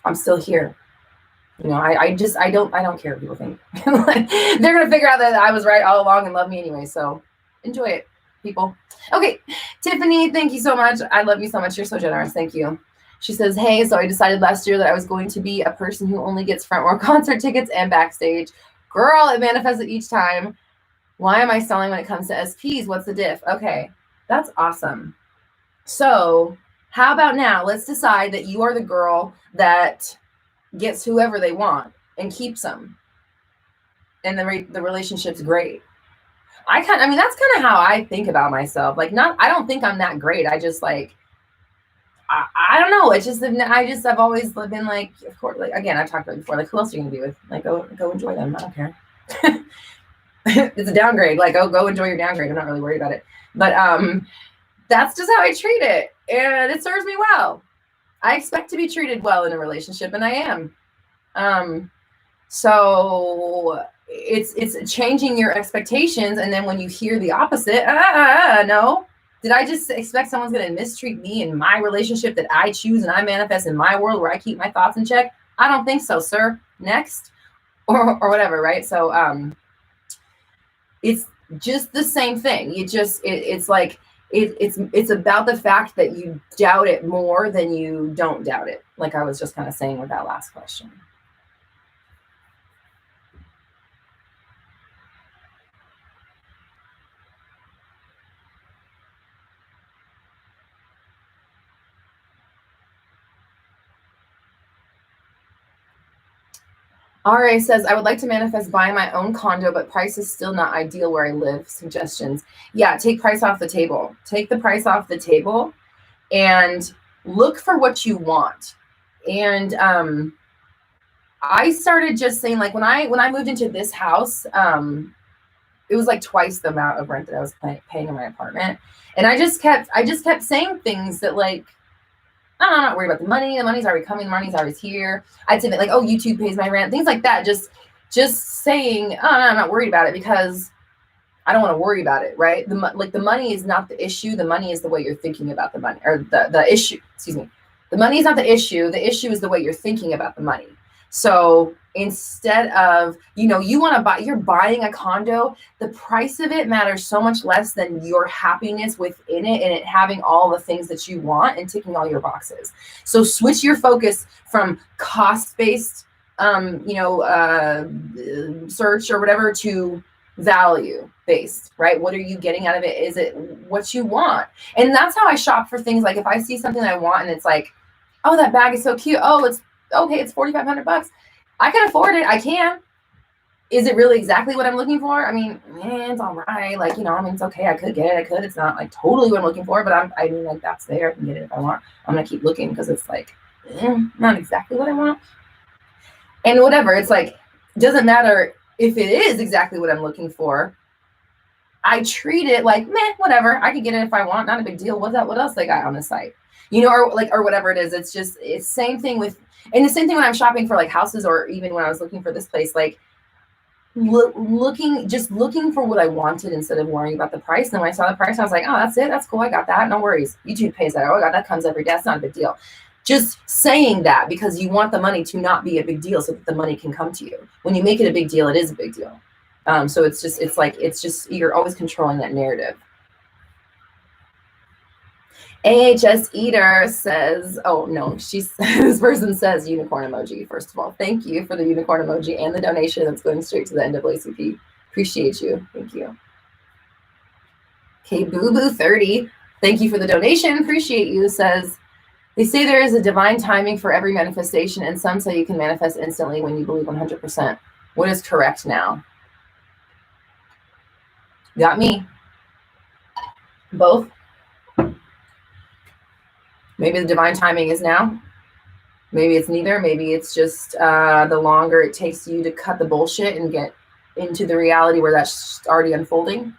I'm still here. You know, I don't care what people think. They're going to figure out that I was right all along and love me anyway. So enjoy it, people. Okay, Tiffany, thank you so much. I love you so much. You're so generous. Thank you. She says, hey, so I decided last year that I was going to be a person who only gets front row concert tickets and backstage. Girl, it manifested each time. Why am I selling when it comes to SPs? What's the diff? Okay, that's awesome. So how about now? Let's decide that you are the girl that gets whoever they want and keeps them. And the relationship's great. That's kind of how I think about myself. Like, I don't think I'm that great. I just like, I don't know. It's just, I've always been like, of course, like, again, I've talked about it before, like, who else are you going to be with? Like, go enjoy them. I don't care. It's a downgrade. Like, go enjoy your downgrade. I'm not really worried about it. But that's just how I treat it. And it serves me well. I expect to be treated well in a relationship, and I am. So it's changing your expectations. And then when you hear the opposite, no. Did I just expect someone's going to mistreat me in my relationship that I choose and I manifest in my world where I keep my thoughts in check? I don't think so, sir. Next, or whatever, right? So it's just the same thing. It's like it's about the fact that you doubt it more than you don't doubt it. Like I was just kind of saying with that last question. RA says, I would like to manifest buying my own condo, but price is still not ideal where I live. Suggestions. Yeah, take price off the table. Take the price off the table and look for what you want. And I started just saying, like, when I moved into this house, it was like twice the amount of rent that I was paying in my apartment. And I just kept saying things that, like, I'm not worried about the money. The money's already coming. The money's already here. I'd say that, like, oh, YouTube pays my rent. Things like that. Just saying, oh, no, I'm not worried about it because I don't want to worry about it, right? The money is not the issue. The money is the way you're thinking about the money, or the issue. Excuse me. The money is not the issue. The issue is the way you're thinking about the money. So instead of, you're buying a condo, the price of it matters so much less than your happiness within it and it having all the things that you want and ticking all your boxes. So switch your focus from cost-based, search or whatever to value-based, right? What are you getting out of it? Is it what you want? And that's how I shop for things. Like if I see something I want and it's like, oh, that bag is so cute. Oh, it's okay, it's $4,500. I can afford it. I can. Is it really exactly what I'm looking for? I mean, it's all right. Like, I mean, it's okay. I could get it. I could. It's not like totally what I'm looking for, but I mean, like, that's there. I can get it if I want. I'm going to keep looking because it's like, not exactly what I want. And whatever. It's like, doesn't matter if it is exactly what I'm looking for. I treat it like, meh, whatever. I could get it if I want. Not a big deal. What else they got on the site? Or whatever it is. It's same thing with, and the same thing when I'm shopping for like houses, or even when I was looking for this place, like, looking for what I wanted instead of worrying about the price. And then when I saw the price, I was like, oh, that's it. That's cool. I got that. No worries. YouTube pays that. Oh, I got that. Comes every day. That's not a big deal. Just saying that because you want the money to not be a big deal so that the money can come to you. When you make it a big deal, it is a big deal. So it's just you're always controlling that narrative. AHS Eater says, oh no, this person says unicorn emoji. First of all, thank you for the unicorn emoji and the donation that's going straight to the NAACP. Appreciate you. Thank you. Okay, Boo Boo 30, thank you for the donation. Appreciate you. Says, they say there is a divine timing for every manifestation, and some say you can manifest instantly when you believe 100%. What is correct now? Got me. Both. Maybe the divine timing is now. Maybe it's neither. Maybe it's just the longer it takes you to cut the bullshit and get into the reality where that's already unfolding.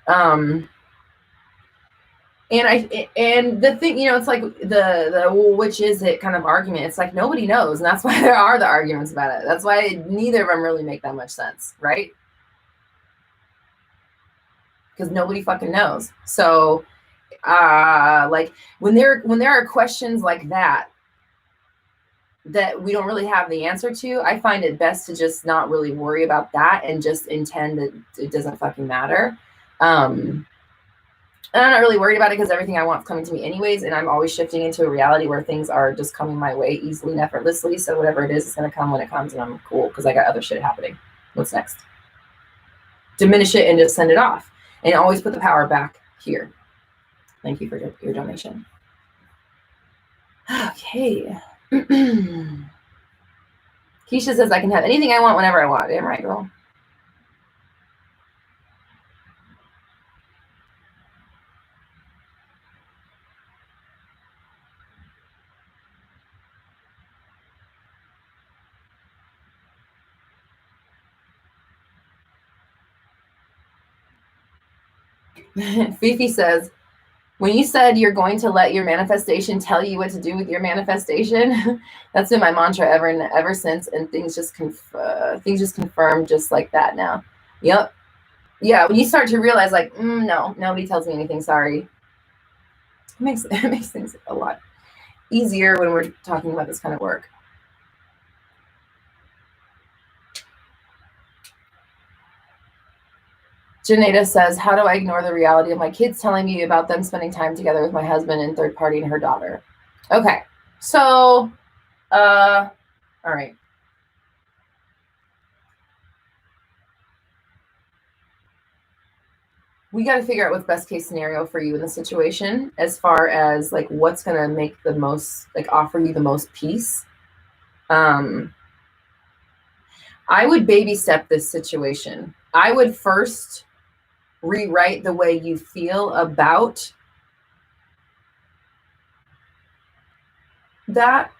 And the thing, it's like the which is it kind of argument. It's like nobody knows, and that's why there are the arguments about it. That's why neither of them really make that much sense, right? Because nobody fucking knows. So like when there are questions like that we don't really have the answer to, I find it best to just not really worry about that and just intend that it doesn't fucking matter. And I'm not really worried about it because everything I want is coming to me anyways, and I'm always shifting into a reality where things are just coming my way easily and effortlessly. So whatever it is, it's going to come when it comes, and I'm cool because I got other shit happening. What's next? Diminish it and just send it off, and always put the power back here. Thank you for your donation. Okay. Keisha says I can have anything I want whenever I want. Damn right, girl. Fifi says, when you said you're going to let your manifestation tell you what to do with your manifestation, that's been my mantra ever since, and things just confirm just like that now. Yep. Yeah, when you start to realize, like, no, nobody tells me anything, sorry. It makes things a lot easier when we're talking about this kind of work. Janeda says, how do I ignore the reality of my kids telling me about them spending time together with my husband and third party and her daughter? Okay, so, all right. We got to figure out what's best case scenario for you in the situation, as far as like what's going to make the most, like offer you the most peace. I would baby step this situation. I would first rewrite the way you feel about that.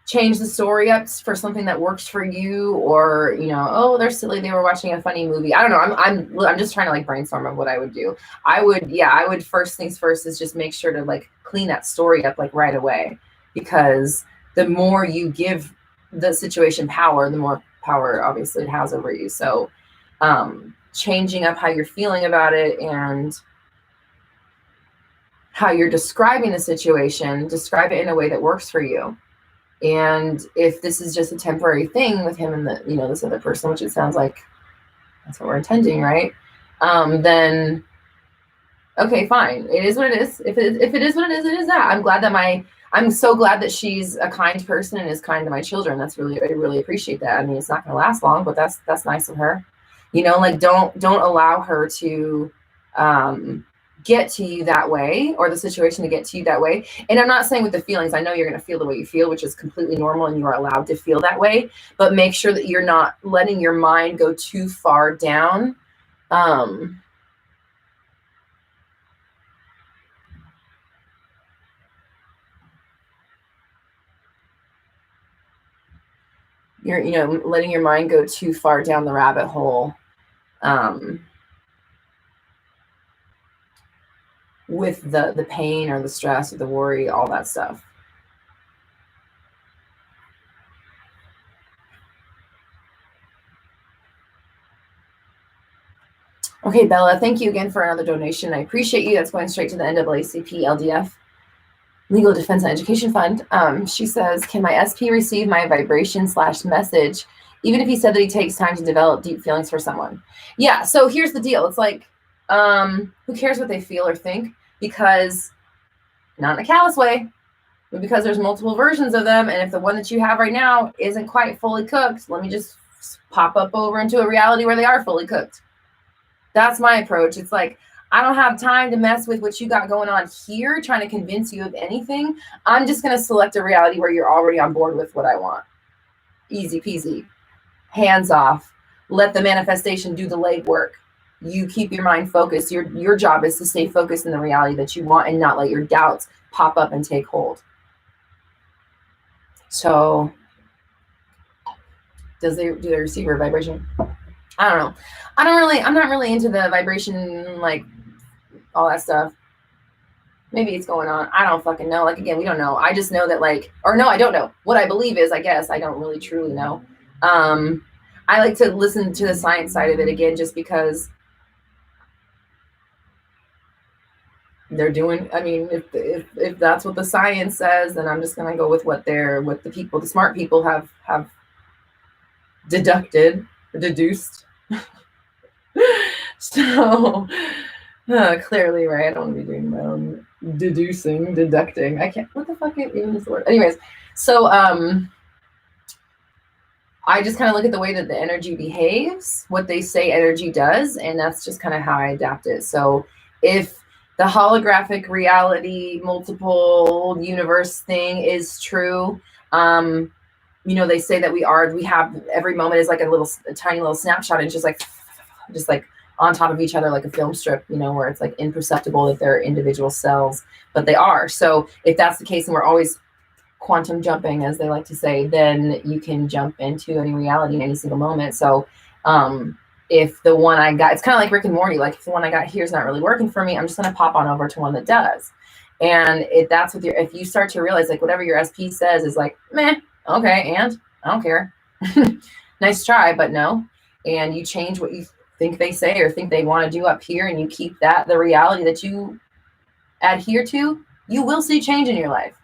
Change the story up for something that works for you, or oh, they're silly, they were watching a funny movie. I don't know. I'm just trying to like brainstorm of what I would do. I would first things first is just make sure to like clean that story up like right away, because the more you give the situation power, the more power obviously it has over you. So changing up how you're feeling about it and how you're describing the situation, describe it in a way that works for you. And if this is just a temporary thing with him and this other person, which it sounds like that's what we're intending, right? Then okay, fine. It is what it is. If it is what it is, it is that. I'm so glad that she's a kind person and is kind to my children. I really appreciate that. I mean, it's not going to last long, but that's nice of her. Like don't allow her to get to you that way, or the situation to get to you that way. And I'm not saying with the feelings, I know you're going to feel the way you feel, which is completely normal, and you are allowed to feel that way, but make sure that you're not letting your mind go too far down. You're, letting your mind go too far down the rabbit hole. With the pain or the stress or the worry, all that stuff. Okay, Bella, thank you again for another donation. I appreciate you. That's going straight to the NAACP LDF, Legal Defense and Education Fund. She says, can my SP receive my vibration/message, even if he said that he takes time to develop deep feelings for someone? Yeah, so here's the deal. It's like, who cares what they feel or think? Because, not in a callous way, but because there's multiple versions of them, and if the one that you have right now isn't quite fully cooked, let me just pop up over into a reality where they are fully cooked. That's my approach. It's like, I don't have time to mess with what you got going on here, trying to convince you of anything. I'm just going to select a reality where you're already on board with what I want. Easy peasy. Hands off. Let the manifestation do the legwork. You keep your mind focused. Your job is to stay focused in the reality that you want and not let your doubts pop up and take hold. So, do they receive a vibration? I don't know. I'm not really into the vibration, like all that stuff. Maybe it's going on. I don't fucking know. Like, again, we don't know. I just know that, like, or no, I don't know. What I believe is, I guess, I don't really truly know. I like to listen to the science side of it again, just because they're doing, I mean, if that's what the science says, then I'm just going to go with what the smart people have deduced. So, clearly, right? I don't want to be doing my own deducting. I can't, what the fuck even is the word? Anyways, so, I just kind of look at the way that the energy behaves, what they say energy does, and that's just kind of how I adapt it. So if the holographic reality, multiple universe thing is true, they say that we have every moment is like a tiny little snapshot, and just like on top of each other, like a film strip, where it's like imperceptible that they're individual cells, but they are. So if that's the case, and we're always quantum jumping, as they like to say, then you can jump into any reality in any single moment. So if the one I got, it's kind of like Rick and Morty, like if the one I got here is not really working for me, I'm just going to pop on over to one that does. And if you start to realize, like, whatever your SP says is like, meh, okay, and I don't care. Nice try, but no. And you change what you think they say or think they want to do up here, and you keep that the reality that you adhere to, you will see change in your life.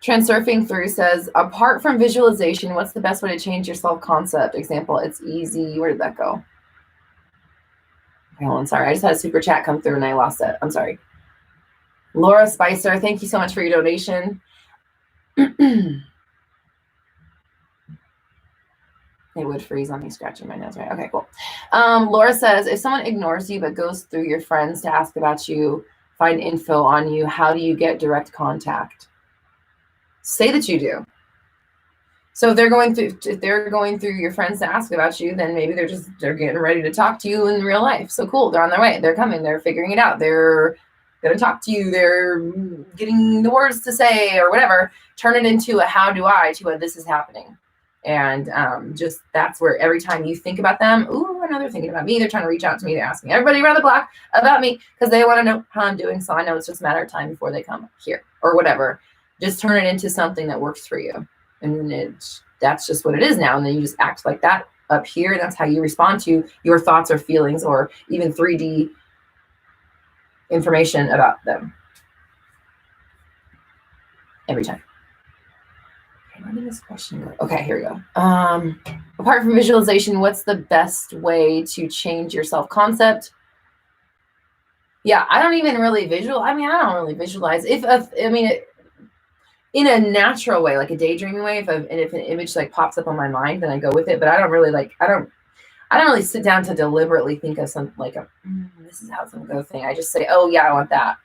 Transurfing Through says, apart from visualization, what's the best way to change your self-concept? Example, it's easy. Where did that go? Okay, hold on, sorry. I just had a super chat come through and I lost it. I'm sorry. Laura Spicer, thank you so much for your donation. It would freeze on me scratching my nose, right? Okay, cool. Laura says, if someone ignores you but goes through your friends to ask about you, find info on you, how do you get direct contact? Say that you do. So if they're going through your friends to ask about you, then maybe they're getting ready to talk to you in real life. So cool, they're on their way. They're coming. They're figuring it out. They're going to talk to you. They're getting the words to say or whatever. Turn it into a how do I to a this is happening. And just that's where every time you think about them, ooh, I know they're thinking about me. They're trying to reach out to me. They're asking everybody around the block about me because they want to know how I'm doing. So I know it's just a matter of time before they come here or whatever. Just turn it into something that works for you. And that's just what it is now. And then you just act like that up here. And that's how you respond to your thoughts or feelings or even 3D information about them. Every time. Okay, where did this question go? Okay, here we go. Apart from visualization, what's the best way to change your self-concept? Yeah, I don't even really I don't really visualize. in a natural way, like a daydreaming way. If an image like pops up on my mind, then I go with it. But I don't really I don't really sit down to deliberately think of some like this is how it's gonna go thing. I just say, oh yeah, I want that.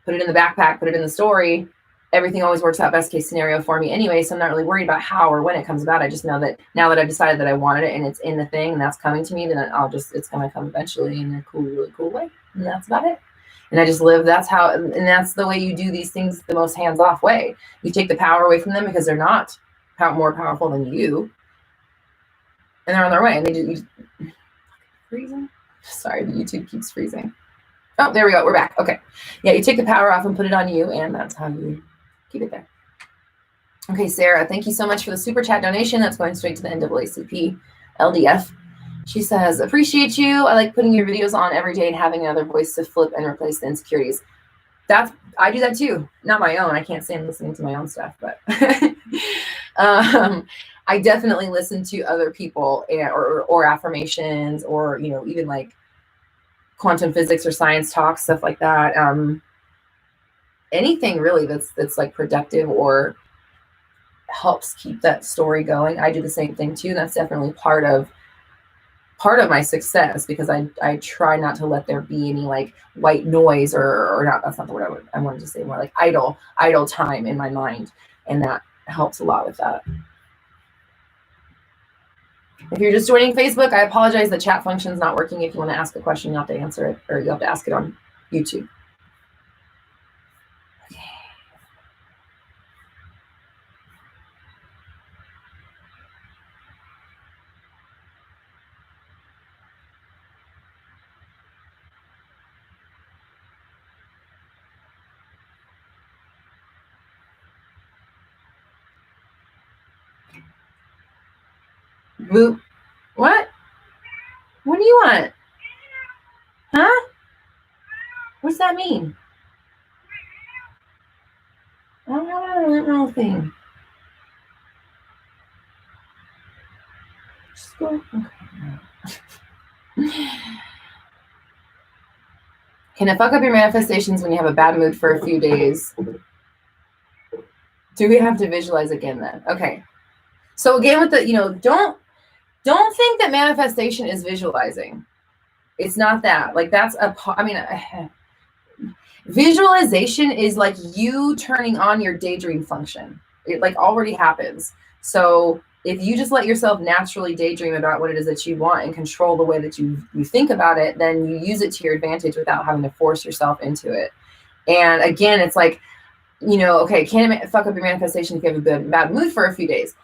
Put it in the backpack, put it in the story. Everything always works out best case scenario for me anyway. So I'm not really worried about how or when it comes about. I just know that now that I've decided that I wanted it and it's in the thing and that's coming to me, then it's going to come eventually in a cool, really cool way. And that's about it. And I just live, and that's the way you do these things, the most hands-off way. You take the power away from them because they're not more powerful than you. And they're on their way. And they just freezing. Sorry, the YouTube keeps freezing. Oh, there we go. We're back. Okay. Yeah, you take the power off and put it on you, and that's how you keep it there. Okay, Sarah, thank you so much for the super chat donation. That's going straight to the NAACP LDF. She says, appreciate you. I like putting your videos on every day and having another voice to flip and replace the insecurities. I do that too. Not my own. I can't stand listening to my own stuff, but I definitely listen to other people or affirmations or, even like quantum physics or science talk, stuff like that. Anything really that's like productive or helps keep that story going. I do the same thing too. And that's definitely part of my success, because I try not to let there be any like white noise or not. That's not the word I wanted to say, more like idle time in my mind. And that helps a lot with that. If you're just joining Facebook, I apologize. The chat function is not working. If you want to ask a question, you have to answer it, or you have to ask it on YouTube. Okay. Boop. What? What do you want? Huh? What's that mean? I don't know that little thing. Just go. Okay. Can it fuck up your manifestations when you have a bad mood for a few days? Do we have to visualize again then? Okay. So again, with the, don't think that manifestation is visualizing. It's not that. Like that's visualization is like you turning on your daydream function. It like already happens. So if you just let yourself naturally daydream about what it is that you want and control the way that you think about it, then you use it to your advantage without having to force yourself into it. And again, it's like, okay, can it fuck up your manifestation if you have a bad mood for a few days?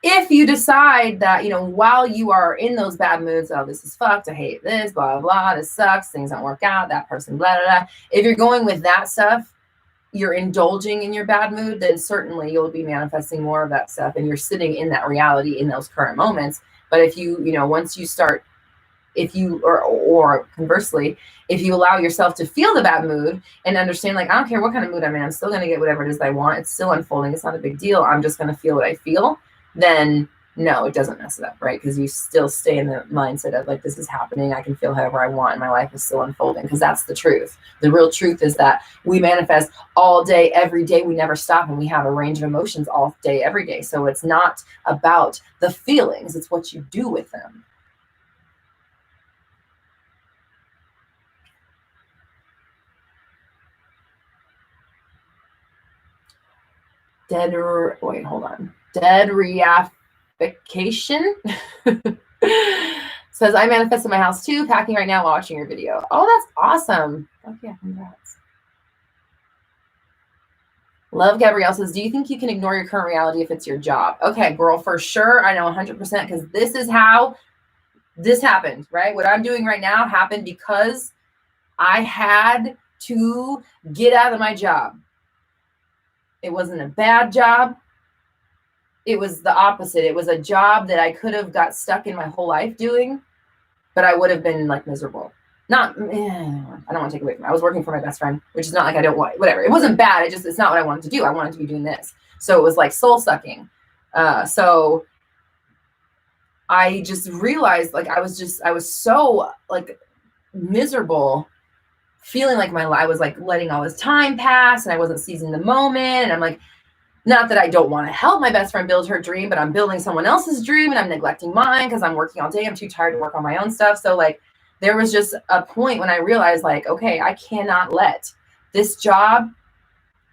If you decide that, while you are in those bad moods, oh, this is fucked, I hate this, blah, blah, blah, this sucks, things don't work out, that person, blah, blah, blah. If you're going with that stuff, you're indulging in your bad mood, then certainly you'll be manifesting more of that stuff, and you're sitting in that reality in those current moments. But if you, once you start, or conversely, if you allow yourself to feel the bad mood and understand, like, I don't care what kind of mood I'm in, I'm still going to get whatever it is that I want. It's still unfolding. It's not a big deal. I'm just going to feel what I feel. Then no, it doesn't mess it up, right? Because you still stay in the mindset of like, this is happening. I can feel however I want, and my life is still unfolding, because that's the truth. The real truth is that we manifest all day, every day. We never stop, and we have a range of emotions all day, every day. So it's not about the feelings. It's what you do with them. Dead reification says, I manifested my house too, packing right now, watching your video. Oh, that's awesome. Okay, congrats. Love Gabrielle says, do you think you can ignore your current reality if it's your job? Okay, girl, for sure. I know 100%, because this is how this happened, right? What I'm doing right now happened because I had to get out of my job. It wasn't a bad job. It was the opposite. It was a job that I could have got stuck in my whole life doing, but I would have been like miserable. I don't want to take away from it. I was working for my best friend, which is not like I don't want, whatever. It wasn't bad. It's not what I wanted to do. I wanted to be doing this. So it was like soul sucking. So I just realized, like, I was so like miserable feeling like I was like letting all this time pass and I wasn't seizing the moment. And I'm like, not that I don't want to help my best friend build her dream, but I'm building someone else's dream and I'm neglecting mine because I'm working all day. I'm too tired to work on my own stuff. So like there was just a point when I realized like, okay, I cannot let this job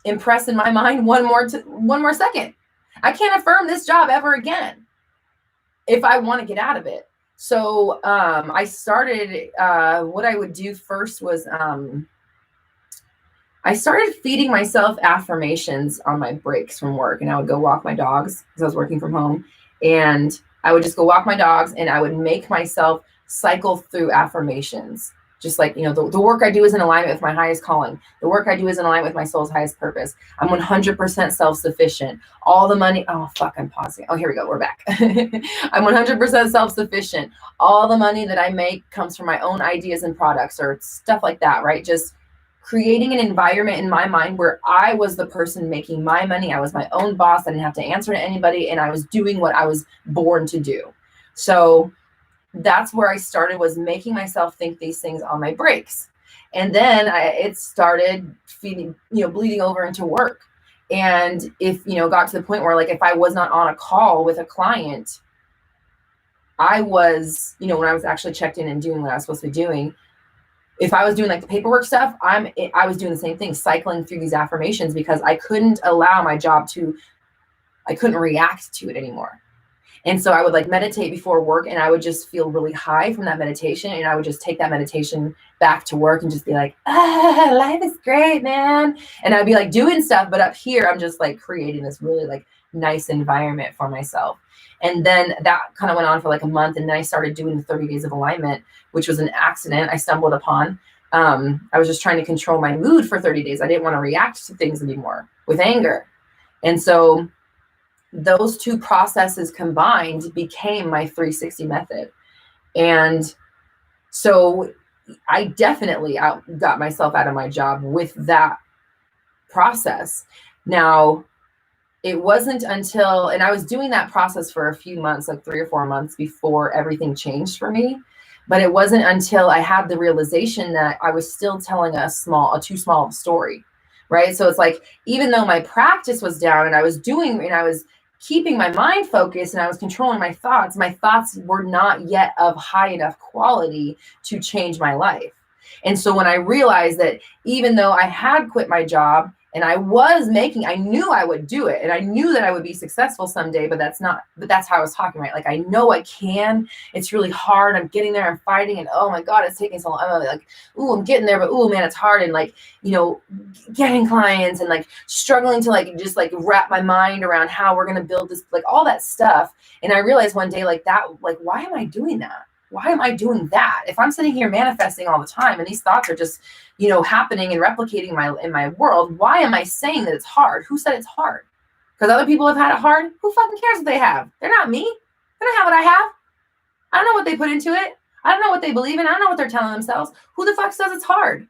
impress in my mind one more second. I can't affirm this job ever again if I want to get out of it. So I started, what I would do first was I started feeding myself affirmations on my breaks from work, and I would go walk my dogs because I was working from home, and I would just go walk my dogs and I would make myself cycle through affirmations. Just like, the work I do is in alignment with my highest calling. The work I do is in alignment with my soul's highest purpose. I'm 100% self-sufficient. All the money, oh, fuck, I'm pausing. Oh, here we go. We're back. I'm 100% self-sufficient. All the money that I make comes from my own ideas and products or stuff like that, right? Just creating an environment in my mind where I was the person making my money. I was my own boss. I didn't have to answer to anybody, and I was doing what I was born to do. So that's where I started, was making myself think these things on my breaks. And then it started feeding, bleeding over into work. And if, got to the point where like, if I was not on a call with a client, I was, when I was actually checked in and doing what I was supposed to be doing, if I was doing like the paperwork stuff, I was doing the same thing, cycling through these affirmations, because I couldn't allow my job I couldn't react to it anymore. And so I would like meditate before work, and I would just feel really high from that meditation. And I would just take that meditation back to work and just be like, life is great, man. And I'd be like doing stuff, but up here, I'm just like creating this really like nice environment for myself. And then that kind of went on for like a month. And then I started doing the 30 days of alignment, which was an accident I stumbled upon. I was just trying to control my mood for 30 days. I didn't want to react to things anymore with anger. And so those two processes combined became my 360 method. And so I definitely got myself out of my job with that process. Now, it wasn't until, and I was doing that process for a few months, like 3 or 4 months before everything changed for me. But it wasn't until I had the realization that I was still telling a too small story, right? So it's like, even though my practice was down and I was keeping my mind focused and I was controlling my thoughts were not yet of high enough quality to change my life. And so when I realized that even though I had quit my job and I knew I would do it, and I knew that I would be successful someday, but that's how I was talking, right? Like, I know I can, it's really hard. I'm getting there, I'm fighting, and oh my God, it's taking so long. I'm like, ooh, I'm getting there, but ooh, man, it's hard. And like, getting clients and like struggling to like, just like wrap my mind around how we're going to build this, like all that stuff. And I realized one day like that, like, why am I doing that? Why am I doing that? If I'm sitting here manifesting all the time and these thoughts are just, happening and replicating in my world, why am I saying that it's hard? Who said it's hard? Because other people have had it hard. Who fucking cares what they have? They're not me. They don't have what I have. I don't know what they put into it. I don't know what they believe in. I don't know what they're telling themselves. Who the fuck says it's hard?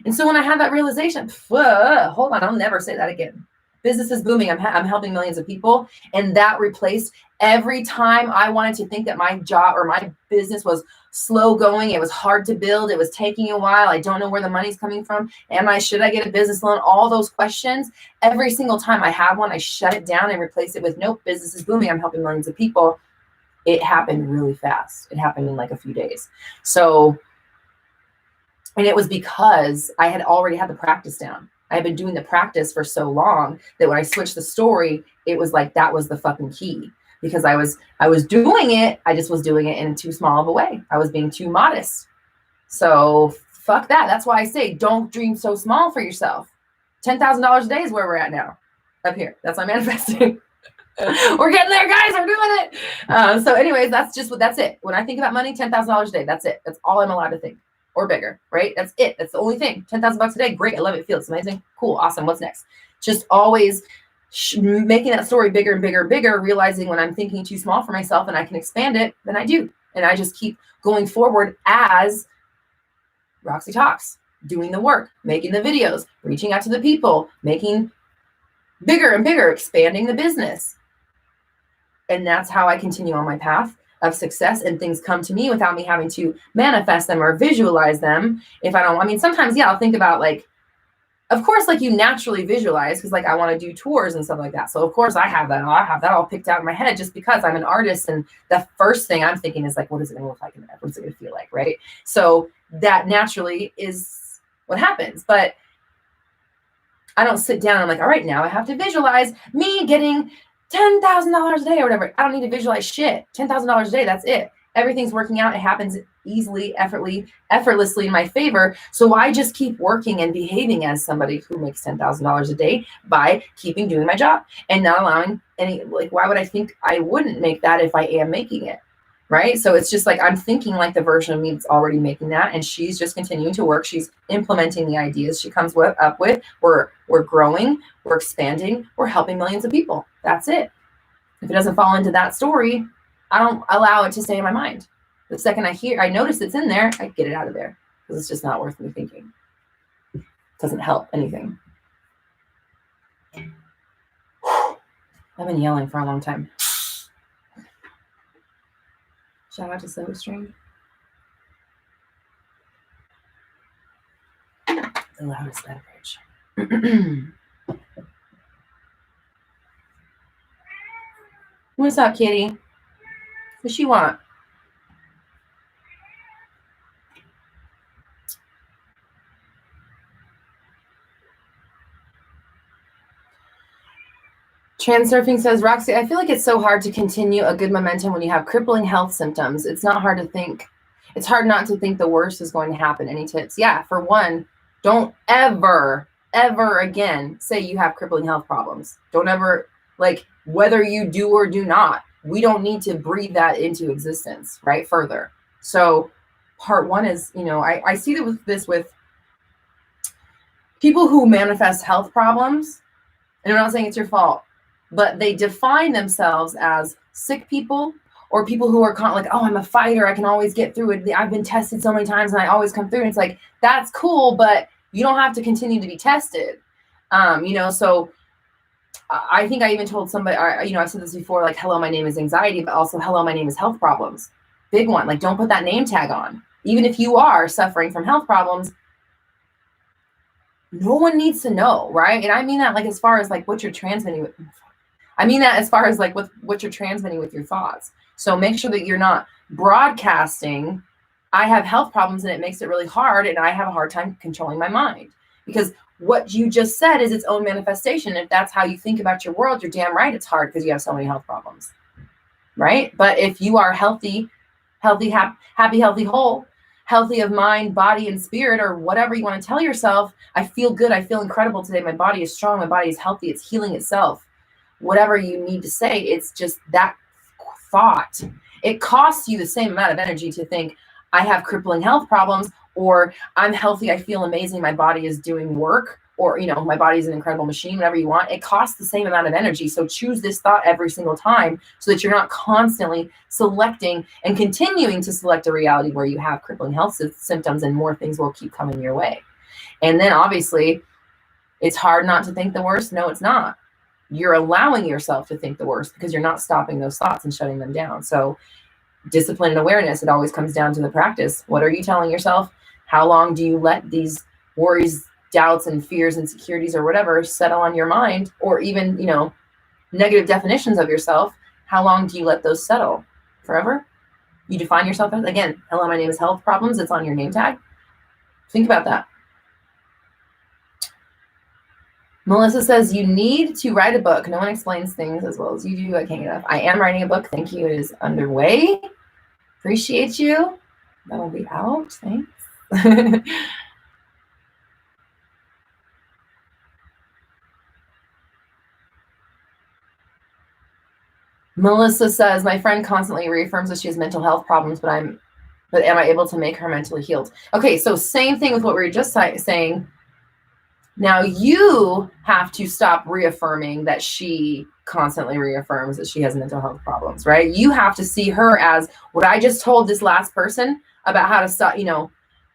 And so when I had that realization, hold on, I'll never say that again. Business is booming. I'm helping millions of people. And that replaced every time I wanted to think that my job or my business was slow going. It was hard to build. It was taking a while. I don't know where the money's coming from. Should I get a business loan? All those questions. Every single time I had one, I shut it down and replaced it with, nope, business is booming. I'm helping millions of people. It happened really fast. It happened in like a few days. So, and it was because I had already had the practice down. I had been doing the practice for so long that when I switched the story, it was like, that was the fucking key, because I was doing it. I just was doing it in too small of a way. I was being too modest. So fuck that. That's why I say, don't dream so small for yourself. $10,000 a day is where we're at now up here. That's my manifesting. We're getting there, guys. We're doing it. So anyways, that's it. When I think about money, $10,000 a day, that's it. That's all I'm allowed to think. Or bigger, right? That's it. That's the only thing. $10,000 a day. Great. I love it. Feels amazing. Cool. Awesome. What's next? Just always making that story bigger and bigger and bigger, realizing when I'm thinking too small for myself and I can expand it, then I do. And I just keep going forward as Roxy Talks, doing the work, making the videos, reaching out to the people, making bigger and bigger, expanding the business. And that's how I continue on my path. of success, and things come to me without me having to manifest them or visualize them. If I don't, I mean, sometimes, yeah, I'll think about like, of course, like you naturally visualize because like I want to do tours and stuff like that. So of course I have that all picked out in my head just because I'm an artist. And the first thing I'm thinking is like, what is it going to look like in there? What's it going to feel like? Right. So that naturally is what happens. But I don't sit down and I'm like, all right, now I have to visualize me getting $10,000 a day or whatever. I don't need to visualize shit. $10,000 a day. That's it. Everything's working out. It happens easily, effortlessly in my favor. So I just keep working and behaving as somebody who makes $10,000 a day by keeping doing my job and not allowing any, like, why would I think I wouldn't make that if I am making it? Right. So it's just like, I'm thinking like the version of me that's already making that. And she's just continuing to work. She's implementing the ideas she comes up with. We're growing, we're expanding, we're helping millions of people. That's it. If it doesn't fall into that story, I don't allow it to stay in my mind. The second I notice it's in there, I get it out of there because it's just not worth me thinking. It doesn't help anything. I've been yelling for a long time. Shout out to SodaStream. The loudest beverage. What's up, kitty? What she want? Transurfing says, Roxy, I feel like it's so hard to continue a good momentum when you have crippling health symptoms. It's not hard to think. It's hard not to think the worst is going to happen. Any tips? Yeah, for one, don't ever again say you have crippling health problems. Don't ever, like, whether you do or do not, we don't need to breathe that into existence, right? Further. So part one is, I see this with people who manifest health problems, and I'm not saying it's your fault, but they define themselves as sick people or people who are like, oh, I'm a fighter. I can always get through it. I've been tested so many times and I always come through. And it's like, that's cool, but you don't have to continue to be tested. So I think I even told somebody, I've said this before, like, hello, my name is anxiety, but also hello, my name is health problems. Big one. Like, don't put that name tag on. Even if you are suffering from health problems, no one needs to know, right? And I mean that like as far as like what you're transmitting with. I mean that as far as like what you're transmitting with your thoughts. So make sure that you're not broadcasting, I have health problems and it makes it really hard and I have a hard time controlling my mind. Because what you just said is its own manifestation. If that's how you think about your world, you're damn right it's hard because you have so many health problems, right? But if you are healthy, happy, healthy, whole, healthy of mind, body, and spirit, or whatever you want to tell yourself, I feel good, I feel incredible today, my body is strong, my body is healthy, it's healing itself. Whatever you need to say, it's just that thought. It costs you the same amount of energy to think, I have crippling health problems, or I'm healthy, I feel amazing, my body is doing work, or, my body is an incredible machine, whatever you want. It costs the same amount of energy. So choose this thought every single time so that you're not constantly selecting and continuing to select a reality where you have crippling health symptoms and more things will keep coming your way. And then obviously it's hard not to think the worst. No, it's not. You're allowing yourself to think the worst because you're not stopping those thoughts and shutting them down. So discipline and awareness, it always comes down to the practice. What are you telling yourself? How long do you let these worries, doubts, and fears, insecurities, or whatever settle on your mind? Or even, negative definitions of yourself. How long do you let those settle? Forever? You define yourself as, again, hello, my name is health problems. It's on your name tag. Think about that. Melissa says, you need to write a book. No one explains things as well as you do. I can't get enough. I am writing a book. Thank you. It is underway. Appreciate you. That'll be out. Thanks. Melissa says, my friend constantly reaffirms that she has mental health problems, but am I able to make her mentally healed? Okay, so same thing with what we were just saying. Now you have to stop reaffirming that she constantly reaffirms that she has mental health problems, right? You have to see her as what I just told this last person about how to stop,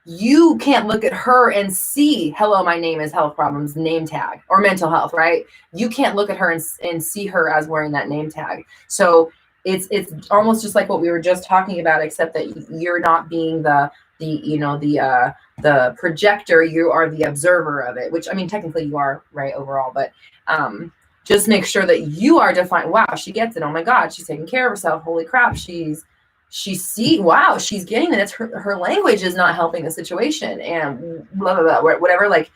you can't look at her and see, hello, my name is health problems, name tag, or mental health, right? You can't look at her and see her as wearing that name tag. So it's almost just like what we were just talking about, except that you're not being the projector, you are the observer of it, which I mean technically you are, right, overall, but just make sure that you are defined. Wow, she gets it. Oh my God, she's taking care of herself. Holy crap, wow, she's getting it. It's her language is not helping the situation, and blah blah blah, whatever. Like,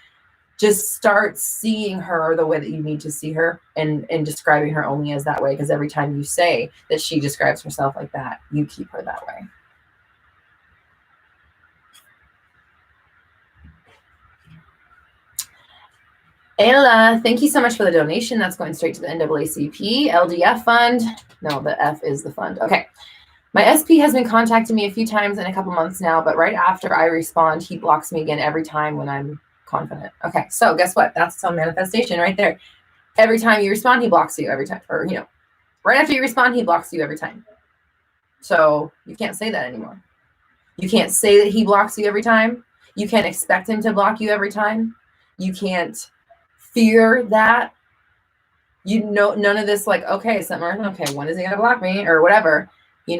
just start seeing her the way that you need to see her, and describing her only as that way, because every time you say that she describes herself like that, you keep her that way. Ayla, thank you so much for the donation. That's going straight to the NAACP LDF fund. No, the F is the fund. Okay. My SP has been contacting me a few times in a couple months now, but right after I respond, he blocks me again every time when I'm confident. Okay, so guess what? That's some manifestation right there. Every time you respond, he blocks you every time. Or, right after you respond, he blocks you every time. So you can't say that anymore. You can't say that he blocks you every time. You can't expect him to block you every time. You can't fear that. None of this, like, okay, Summer, okay, when is he gonna block me or whatever? You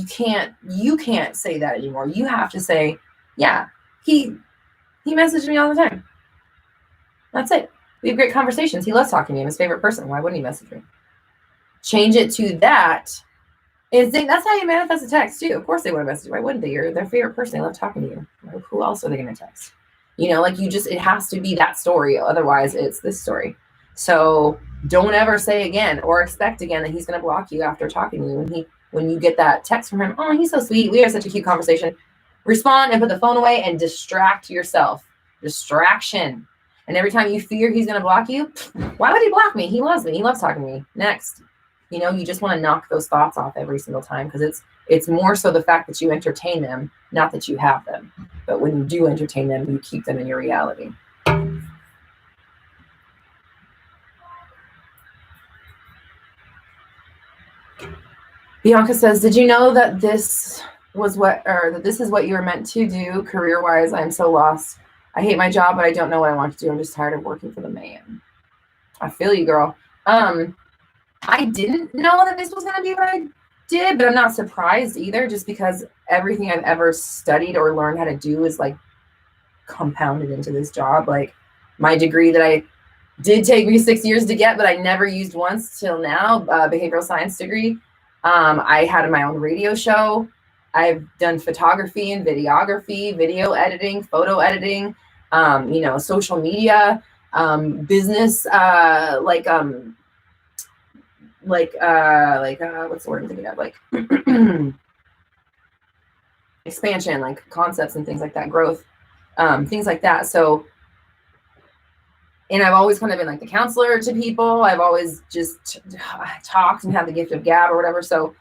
can't say that anymore. You have to say, yeah, he messaged me all the time. That's it. We have great conversations. He loves talking to me. I'm his favorite person. Why wouldn't he message me? Change it to that. That's how you manifest a text too. Of course they want to message you. Why wouldn't they? You're their favorite person. They love talking to you. Who else are they going to text? It has to be that story. Otherwise it's this story. So don't ever say again or expect again that he's going to block you after talking to you. When you get that text from him, oh, he's so sweet, we had such a cute conversation, respond and put the phone away and distract yourself. Distraction. And every time you fear he's going to block you, why would he block me? He loves me. He loves talking to me. Next. You just want to knock those thoughts off every single time, because it's more so the fact that you entertain them, not that you have them. But when you do entertain them, you keep them in your reality. Bianca says, did you know that this is what you were meant to do career-wise? I'm so lost. I hate my job, but I don't know what I want to do. I'm just tired of working for the man. I feel you, girl. I didn't know that this was going to be what I did, but I'm not surprised either, just because everything I've ever studied or learned how to do is like compounded into this job. Like my degree that I did take me 6 years to get, but I never used once till now, behavioral science degree. I had my own radio show. I've done photography and videography, video editing, photo editing, social media, business, what's the word I'm thinking of? Like expansion, like concepts and things like that, growth, things like that. So, and I've always kind of been like the counselor to people. I've always just talked and had the gift of gab or whatever. So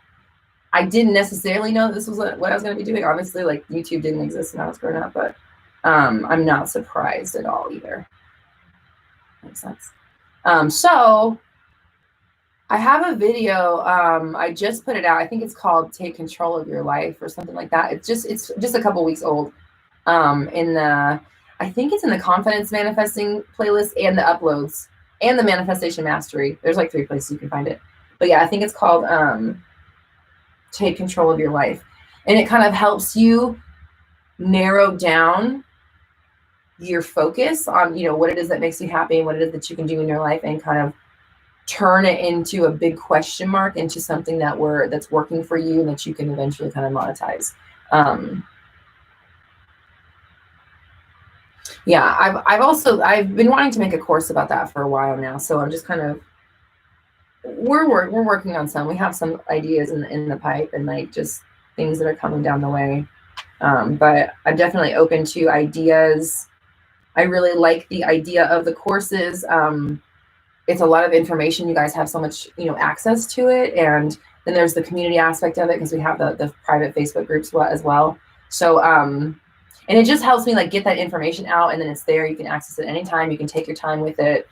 I didn't necessarily know this was what I was going to be doing. Obviously, like YouTube didn't exist when I was growing up, but I'm not surprised at all either. Makes sense. So I have a video. I just put it out. I think it's called "Take Control of Your Life" or something like that. It's just a couple weeks old. I think it's in the Confidence Manifesting playlist and the Uploads and the Manifestation Mastery. There's like 3 places you can find it. But yeah, I think it's called "Take Control of Your Life," and it kind of helps you narrow down your focus on what it is that makes you happy and what it is that you can do in your life, and kind of turn it into a big question mark into something that's working for you and that you can eventually kind of monetize. Yeah, I've been wanting to make a course about that for a while now. So I'm just kind of, we're working on some. We have some ideas in the pipe, and like just things that are coming down the way. But I'm definitely open to ideas. I really like the idea of the courses. It's a lot of information. You guys have so much, access to it. And then there's the community aspect of it, because we have the private Facebook groups as well. So, and it just helps me like get that information out, and then it's there. You can access it anytime. You can take your time with it.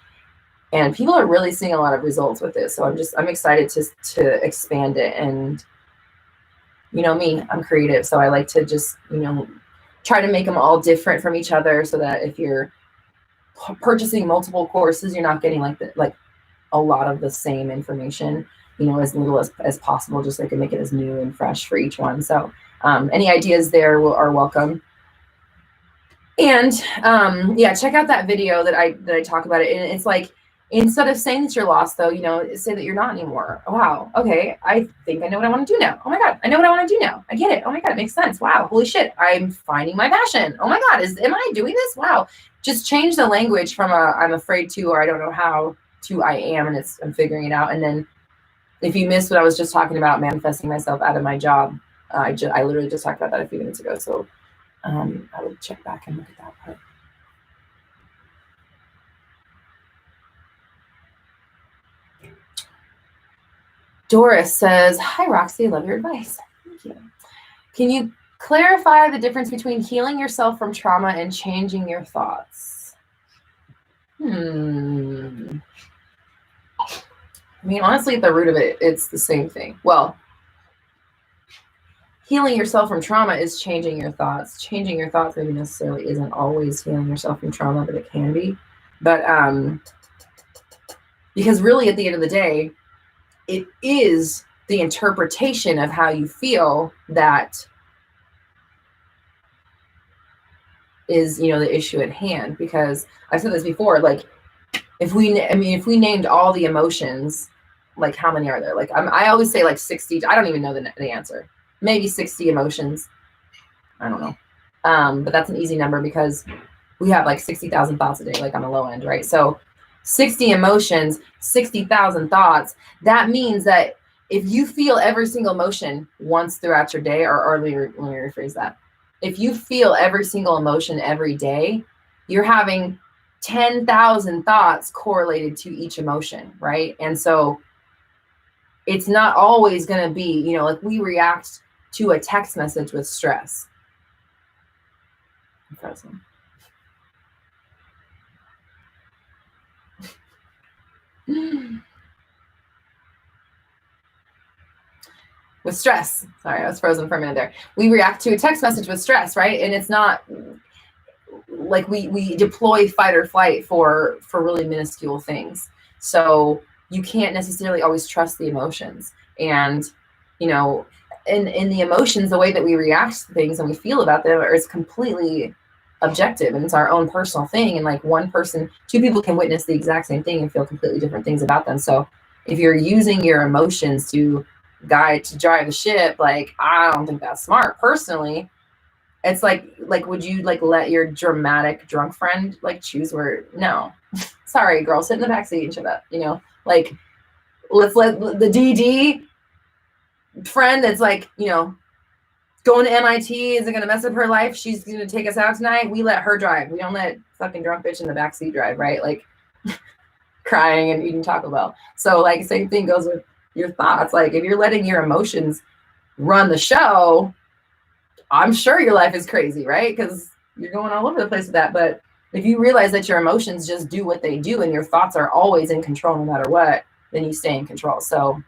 And people are really seeing a lot of results with this. So I'm excited to expand it. And me, I'm creative. So I like to just, try to make them all different from each other, so that if you're purchasing multiple courses, you're not getting like a lot of the same information, you know, as little as possible, just so I can make it as new and fresh for each one. So any ideas there are welcome. And yeah, check out that video that I talk about it. And it's like, instead of saying that you're lost, though, you know, say that you're not anymore. Oh, wow. Okay. I think I know what I want to do now. Oh my God. I know what I want to do now. I get it. Oh my God. It makes sense. Wow. Holy shit. I'm finding my passion. Oh my God. Am I doing this? Wow. Just change the language from I'm afraid to, or I don't know how, to I am, and I'm figuring it out. And then if you missed what I was just talking about, manifesting myself out of my job, I literally just talked about that a few minutes ago. So I would check back and look at that part. Doris says, hi, Roxy, I love your advice. Thank you. Can you clarify the difference between healing yourself from trauma and changing your thoughts? I mean, honestly, at the root of it, it's the same thing. Well, healing yourself from trauma is changing your thoughts. Changing your thoughts maybe necessarily isn't always healing yourself from trauma, but it can be. But because really, at the end of the day, it is the interpretation of how you feel that is, you know, the issue at hand. Because I've said this before, like, if we named all the emotions, like, how many are there? Like, I always say like 60. I don't even know the answer. Maybe 60 emotions. I don't know. But that's an easy number because we have like 60,000 thoughts a day, like on the low end, right? So 60 emotions, 60,000 thoughts. That means that if you feel every single emotion once throughout your day, or let me rephrase that. If you feel every single emotion every day, you're having 10,000 thoughts correlated to each emotion, right? And so it's not always going to be, you know, like we react to a text message with stress. I'm frozen. With stress. Sorry, I was frozen for a minute there. We react to a text message with stress, right? And it's not like we deploy fight or flight for really minuscule things. So you can't necessarily always trust the emotions. And, you know, in the emotions, the way that we react to things and we feel about them is completely objective, and it's our own personal thing. And like two people can witness the exact same thing and feel completely different things about them. So if you're using your emotions to drive the ship, like, I don't think that's smart personally. It's like would you like let your dramatic drunk friend like choose where? No. Sorry, girl, sit in the backseat and shut up. You know, like, let's let the DD friend that's like, you know, going to MIT, is it going to mess up her life? She's going to take us out tonight. We let her drive. We don't let fucking drunk bitch in the backseat drive, right? Like, crying and eating Taco Bell. So like, same thing goes with your thoughts. Like, if you're letting your emotions run the show, I'm sure your life is crazy, right? Because you're going all over the place with that. But if you realize that your emotions just do what they do and your thoughts are always in control no matter what, then you stay in control. So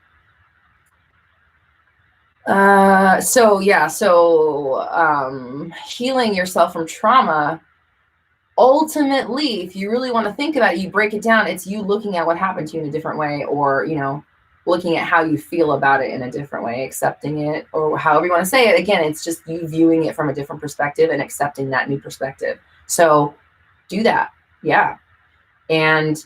healing yourself from trauma, ultimately, if you really want to think about it, you break it down, it's you looking at what happened to you in a different way, or, you know, looking at how you feel about it in a different way, accepting it, or however you want to say it. Again, it's just you viewing it from a different perspective and accepting that new perspective. So do that. Yeah. And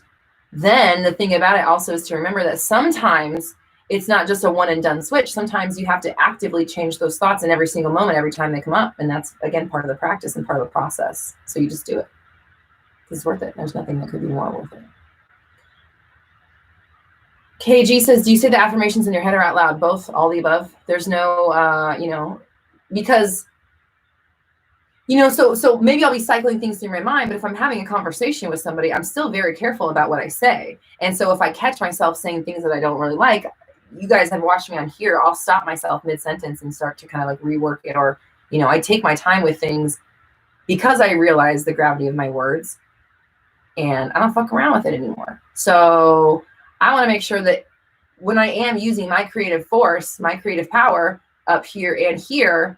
then the thing about it also is to remember that sometimes it's not just a one and done switch. Sometimes you have to actively change those thoughts in every single moment, every time they come up. And that's, again, part of the practice and part of the process. So you just do it. It's worth it. There's nothing that could be more worth it. KG says, do you say the affirmations in your head or out loud? Both, all the above. There's no, you know, because, you know, so maybe I'll be cycling things through my mind, but if I'm having a conversation with somebody, I'm still very careful about what I say. And so if I catch myself saying things that I don't really like, you guys have watched me on here, I'll stop myself mid-sentence and start to kind of like rework it. Or, you know, I take my time with things because I realize the gravity of my words, and I don't fuck around with it anymore. So I want to make sure that when I am using my creative force, my creative power up here and here,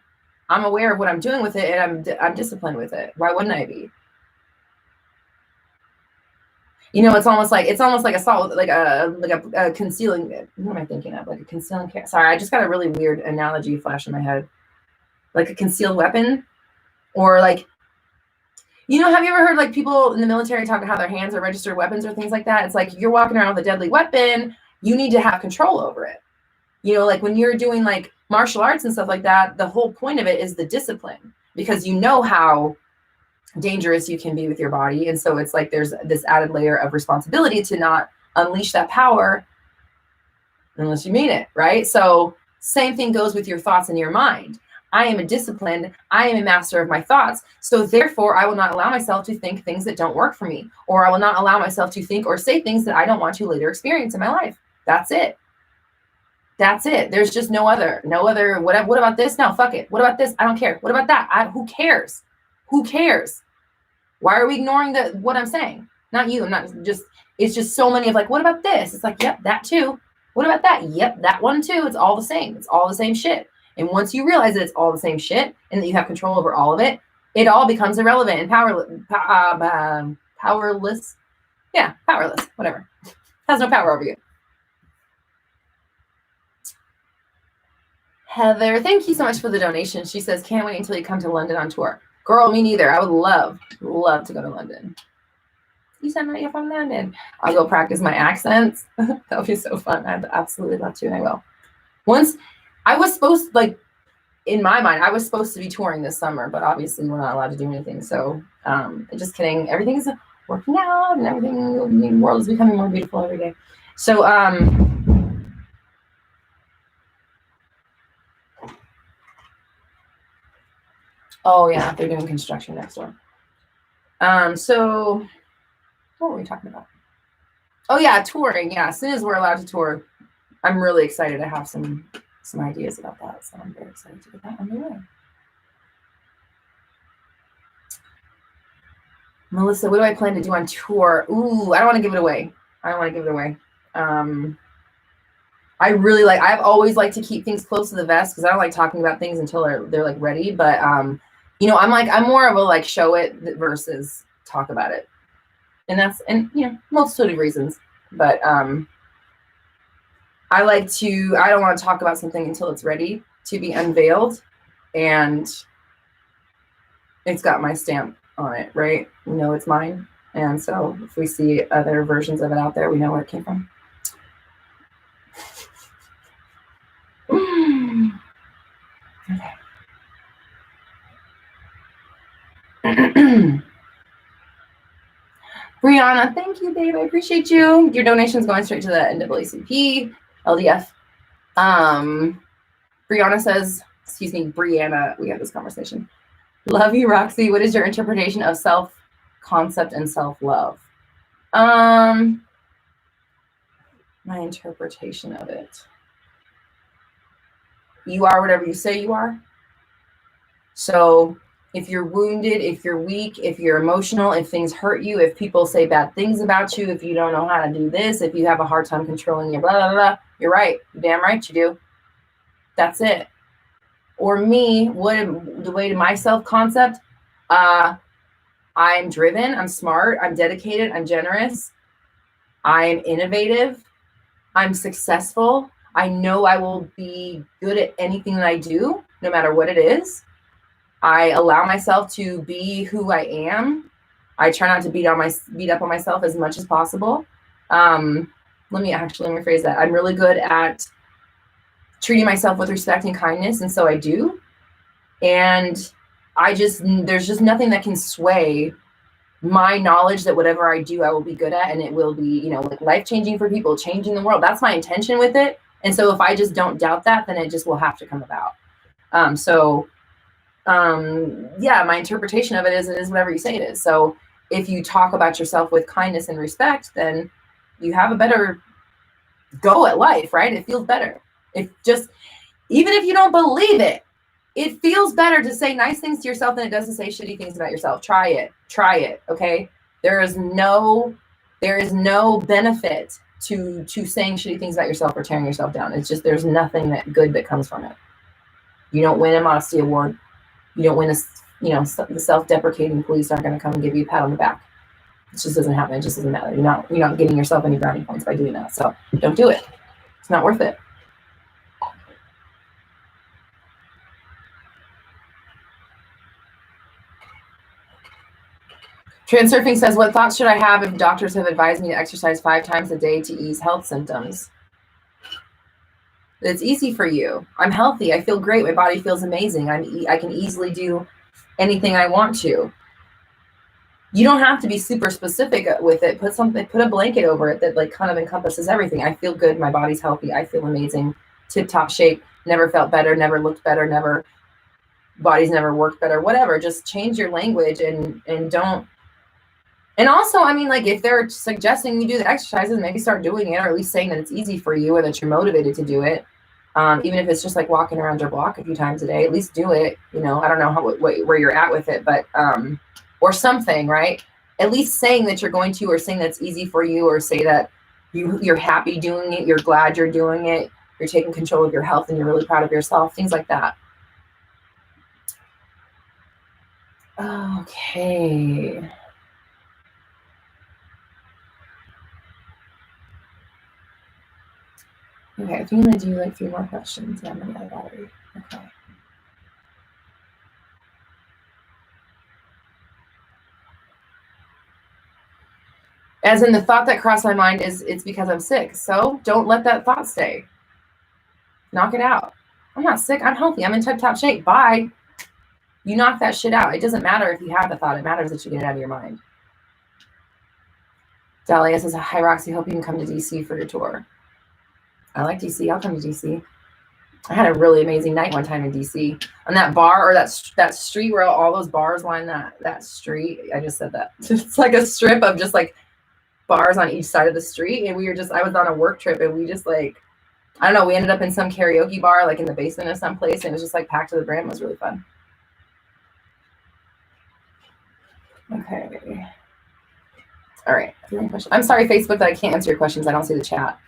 I'm aware of what I'm doing with it, and I'm disciplined with it. Why wouldn't I be? You know, it's almost like assault, like a concealing. What am I thinking of? Like a concealing. Sorry, I just got a really weird analogy flash in my head. Like a concealed weapon, or like, you know, have you ever heard like people in the military talk about how their hands are registered weapons or things like that? It's like you're walking around with a deadly weapon. You need to have control over it. You know, like when you're doing like martial arts and stuff like that, the whole point of it is the discipline, because you know how dangerous you can be with your body. And so it's like there's this added layer of responsibility to not unleash that power unless you mean it, right? So same thing goes with your thoughts and your mind. I am disciplined. I am a master of my thoughts. So therefore, I will not allow myself to think things that don't work for me, or I will not allow myself to think or say things that I don't want to later experience in my life. That's it. That's it. There's just no other. What about this? No, fuck it. What about this? I don't care. What about that? Who cares? Who cares? Why are we ignoring what I'm saying? Not you. I'm not just, it's just so many of like, what about this? It's like, yep, that too. What about that? Yep, that one too. It's all the same. It's all the same shit. And once you realize that it's all the same shit and that you have control over all of it, it all becomes irrelevant and powerless. Yeah, powerless, whatever. Has no power over you. Heather, thank you so much for the donation. She says, can't wait until you come to London on tour. Girl, me neither. I would love to go to London. You sound like you're from London. I'll go practice my accents. That'll be so fun. I'd absolutely love to, and I will. Once, I was supposed, like, in my mind, I was supposed to be touring this summer, but obviously we're not allowed to do anything. So, just kidding. Everything's working out, and everything, the world is becoming more beautiful every day. So, oh yeah, they're doing construction next door. So what were we talking about? Oh yeah, touring. Yeah, as soon as we're allowed to tour, I'm really excited to have some ideas about that. So I'm very excited to get that on the way. Melissa, what do I plan to do on tour? Ooh, I don't want to give it away. I've always liked to keep things close to the vest because I don't like talking about things until they're like ready. But you know, I'm more of a like show it versus talk about it. And you know, multitude of reasons. But I don't want to talk about something until it's ready to be unveiled and it's got my stamp on it, right? We know it's mine. And so if we see other versions of it out there, we know where it came from. Okay. Brianna, thank you, babe. I appreciate you. Your donation's going straight to the NAACP, LDF. Brianna says, excuse me, Brianna, we had this conversation. Love you, Roxy. What is your interpretation of self-concept and self-love? My interpretation of it. You are whatever you say you are. So if you're wounded, if you're weak, if you're emotional, if things hurt you, if people say bad things about you, if you don't know how to do this, if you have a hard time controlling your blah, blah, blah, you're right. You're damn right you do. That's it. Or me, the way to my self-concept, I'm driven, I'm smart, I'm dedicated, I'm generous, I'm innovative, I'm successful. I know I will be good at anything that I do, no matter what it is. I allow myself to be who I am. I try not to beat up on myself as much as possible. Let me rephrase that. I'm really good at treating myself with respect and kindness, and so I do. And there's just nothing that can sway my knowledge that whatever I do, I will be good at, and it will be, you know, like life-changing for people, changing the world. That's my intention with it. And so if I just don't doubt that, then it just will have to come about. Yeah, my interpretation of it is whatever you say it is. So if you talk about yourself with kindness and respect, then you have a better go at life, right? It feels better. Even if you don't believe it, it feels better to say nice things to yourself than it does to say shitty things about yourself. Try it. Okay. There is no benefit to saying shitty things about yourself or tearing yourself down. It's just, there's nothing good that comes from it. You don't win a modesty award. You don't win the self-deprecating police aren't going to come and give you a pat on the back. It just doesn't happen. It just doesn't matter. You're not getting yourself any brownie points by doing that. So don't do it. It's not worth it. Transurfing says, what thoughts should I have if doctors have advised me to exercise 5 times a day to ease health symptoms? It's easy for you. I'm healthy. I feel great. My body feels amazing. I can easily do anything I want to. You don't have to be super specific with it. Put a blanket over it that like kind of encompasses everything. I feel good. My body's healthy. I feel amazing. Tip-top shape. Never felt better. Never looked better. Body's never worked better. Whatever. Just change your language and don't. And also, I mean, like if they're suggesting you do the exercises, maybe start doing it, or at least saying that it's easy for you or that you're motivated to do it. Even if it's just like walking around your block a few times a day, at least do it. You know, I don't know where you're at with it, but or something, right? At least saying that you're going to, or saying that's easy for you, or say that you're happy doing it, you're glad you're doing it, you're taking control of your health, and you're really proud of yourself. Things like that. Okay. Okay, I think I'm gonna do like 3 more questions. Yeah, I'm gonna get battery. Okay. As in, the thought that crossed my mind is it's because I'm sick. So don't let that thought stay. Knock it out. I'm not sick. I'm healthy. I'm in tip-top shape. Bye. You knock that shit out. It doesn't matter if you have the thought. It matters that you get it out of your mind. Dahlia says, hi, Roxy. Hope you can come to DC for your tour. I like DC. I'll come to DC. I had a really amazing night one time in DC. On that bar, or that street where all those bars line that street. I just said that. It's like a strip of just like bars on each side of the street. And I was on a work trip, and we just like, I don't know, we ended up in some karaoke bar, like in the basement of some place. And it was just like packed to the brim. It was really fun. Okay. All right. I'm sorry, Facebook, that I can't answer your questions. I don't see the chat.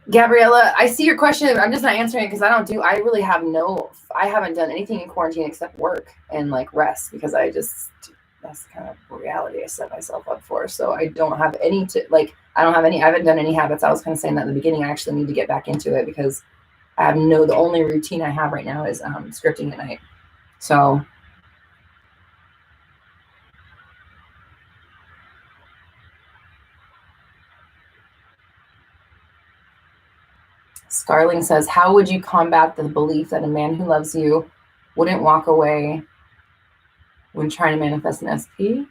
Gabriella, I see your question. I'm just not answering it because I haven't done anything in quarantine except work and like rest, because that's the kind of reality I set myself up for. So I don't have I haven't done any habits. I was kind of saying that in the beginning. I actually need to get back into it because the only routine I have right now is scripting at night. So Scarling says, how would you combat the belief that a man who loves you wouldn't walk away when trying to manifest an SP?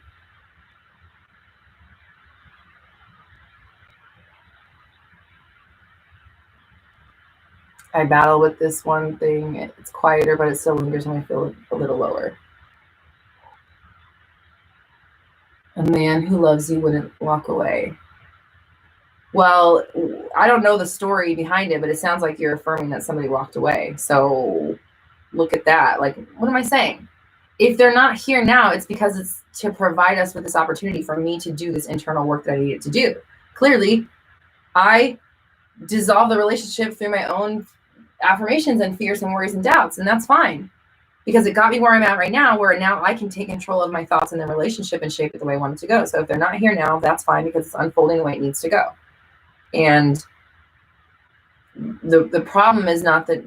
I battle with this one thing. It's quieter, but it still lingers when I feel a little lower. A man who loves you wouldn't walk away. Well, I don't know the story behind it, but it sounds like you're affirming that somebody walked away. So look at that. Like, what am I saying? If they're not here now, it's because it's to provide us with this opportunity for me to do this internal work that I needed to do. Clearly, I dissolve the relationship through my own affirmations and fears and worries and doubts, and that's fine, because it got me where I'm at right now, where now I can take control of my thoughts in the relationship and shape it the way I want it to go. So if they're not here now, that's fine, because it's unfolding the way it needs to go. And the problem is not that,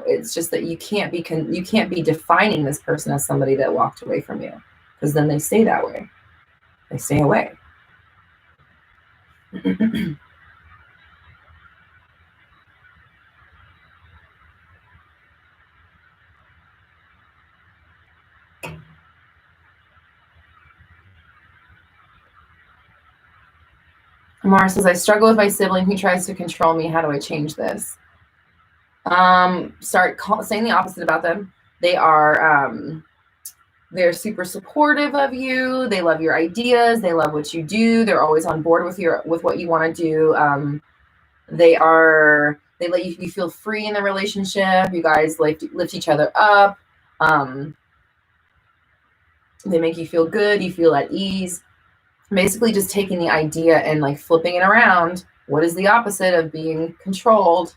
it's just that you can't be defining this person as somebody that walked away from you, because then they stay that way. They stay away. Amara says, I struggle with my sibling who tries to control me. How do I change this? Start saying the opposite about them. They're super supportive of you. They love your ideas. They love what you do. They're always on board with what you want to do. They let you feel free in the relationship. You guys lift each other up. They make you feel good. You feel at ease. Basically just taking the idea and like flipping it around what is the opposite of being controlled?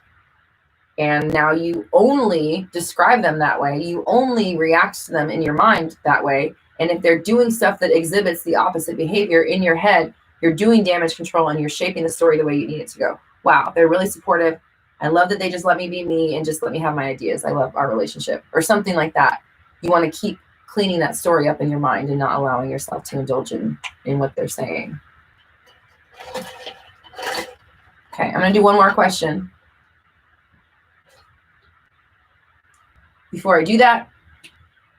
And now you only describe them that way. You only react to them in your mind that way. And if they're doing stuff that exhibits the opposite behavior in your head, you're doing damage control and you're shaping the story the way you need it to go. Wow, they're really supportive. I love that they just let me be me and just let me have my ideas. I love our relationship, or something like that. You want to keep cleaning that story up in your mind and not allowing yourself to indulge in what they're saying. Okay, I'm going to do one more question. Before I do that,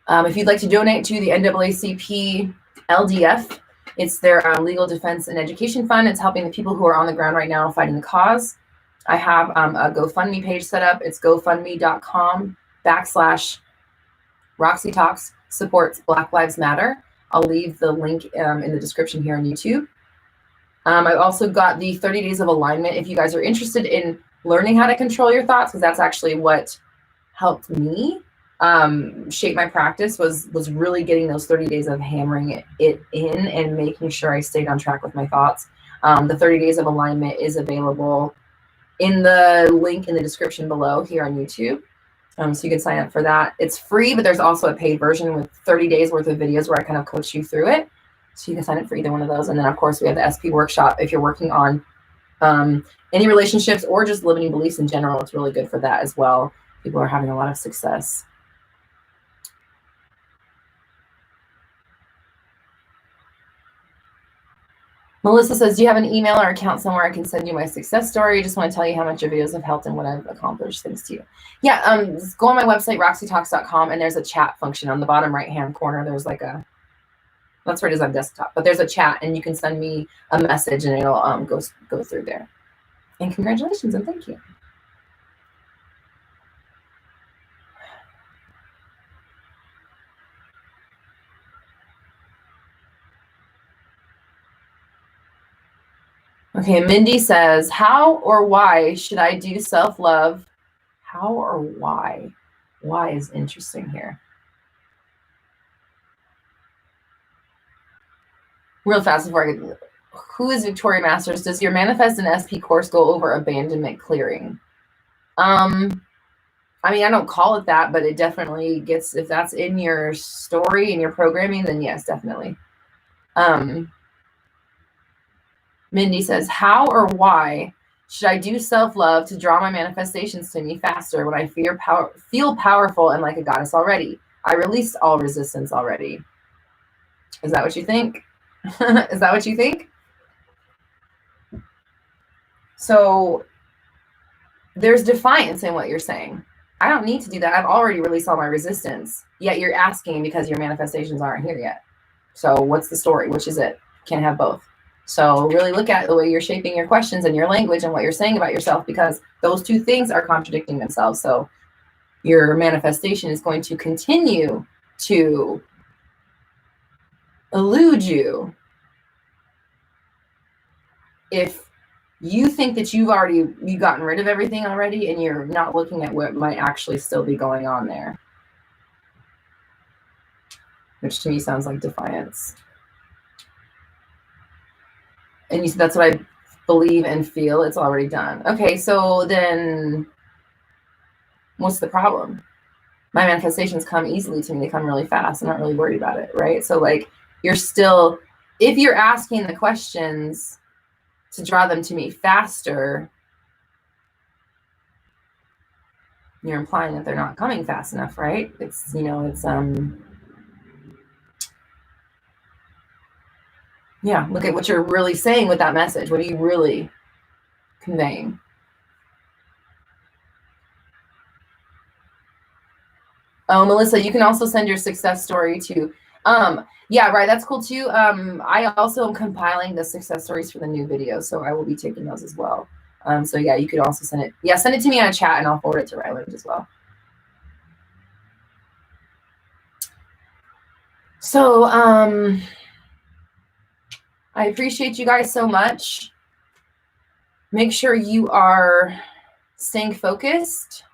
if you'd like to donate to the NAACP LDF, it's their Legal Defense and Education Fund. It's helping the people who are on the ground right now fighting the cause. I have a GoFundMe page set up. It's gofundme.com/Roxy Talks supports Black Lives Matter. I'll leave the link in the description here on YouTube. I've also got the 30 days of alignment. If you guys are interested in learning how to control your thoughts, because that's actually what helped me shape my practice, was really getting those 30 days of hammering it in and making sure I stayed on track with my thoughts. The 30 days of alignment is available in the link in the description below here on YouTube. So you can sign up for that. It's free, but there's also a paid version with 30 days worth of videos where I kind of coach you through it. So you can sign up for either one of those. And then of course we have the SP workshop. If you're working on any relationships or just limiting beliefs in general, it's really good for that as well. People are having a lot of success. Melissa says, do you have an email or account somewhere I can send you my success story? I just want to tell you how much your videos have helped and what I've accomplished. Thanks to you. Yeah, go on my website, roxytalks.com, and there's a chat function on the bottom right-hand corner. There's like a, that's where it is on desktop, but there's a chat and you can send me a message and it'll go through there. And congratulations and thank you. Okay, Mindy says, how or why should I do self-love? How or why? Why is interesting here. Real fast before I get, who is Victoria Masters? Does your Manifest and SP course go over abandonment clearing? I mean, I don't call it that, but it definitely gets, if that's in your story and your programming, then yes, definitely. Mindy says, how or why should I do self-love to draw my manifestations to me faster when I feel powerful and like a goddess already? I released all resistance already. Is that what you think? Is that what you think? So there's defiance in what you're saying. I don't need to do that. I've already released all my resistance. Yet you're asking because your manifestations aren't here yet. So what's the story? Which is it? Can't have both. So really look at the way you're shaping your questions and your language and what you're saying about yourself, because those two things are contradicting themselves. So your manifestation is going to continue to elude you if you think that you've gotten rid of everything already and you're not looking at what might actually still be going on there, which to me sounds like defiance. And you said that's what I believe and feel. It's already done. Okay, so then what's the problem? My manifestations come easily to me. They come really fast. I'm not really worried about it, right? So like you're still, if you're asking the questions to draw them to me faster, you're implying that they're not coming fast enough, right? It's, you know, it's, yeah, look at what you're really saying with that message. What are you really conveying? Oh, Melissa, you can also send your success story to, yeah, right. That's cool too. I also am compiling the success stories for the new video, so I will be taking those as well. So yeah, you could also send it. Yeah, send it to me on a chat and I'll forward it to Ryland as well. So, I appreciate you guys so much. Make sure you are staying focused.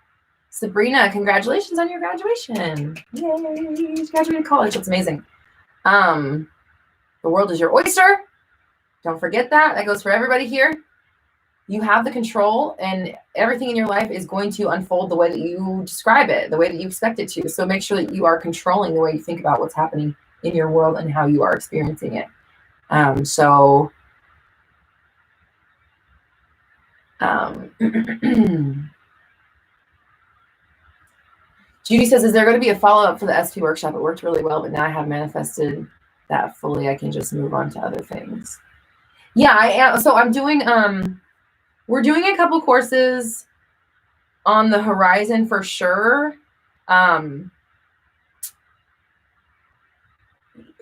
Sabrina, congratulations on your graduation. Yay, you graduated college. That's amazing. The world is your oyster. Don't forget that. That goes for everybody here. you have the control, and everything in your life is going to unfold the way that you describe it, the way that you expect it to. So make sure that you are controlling the way you think about what's happening in your world and how you are experiencing it. Judy says, is there going to be a follow-up for the SP workshop? It worked really well, but now I have manifested that fully. I can just move on to other things. Yeah, I am. So I'm doing, we're doing a couple courses on the horizon for sure. And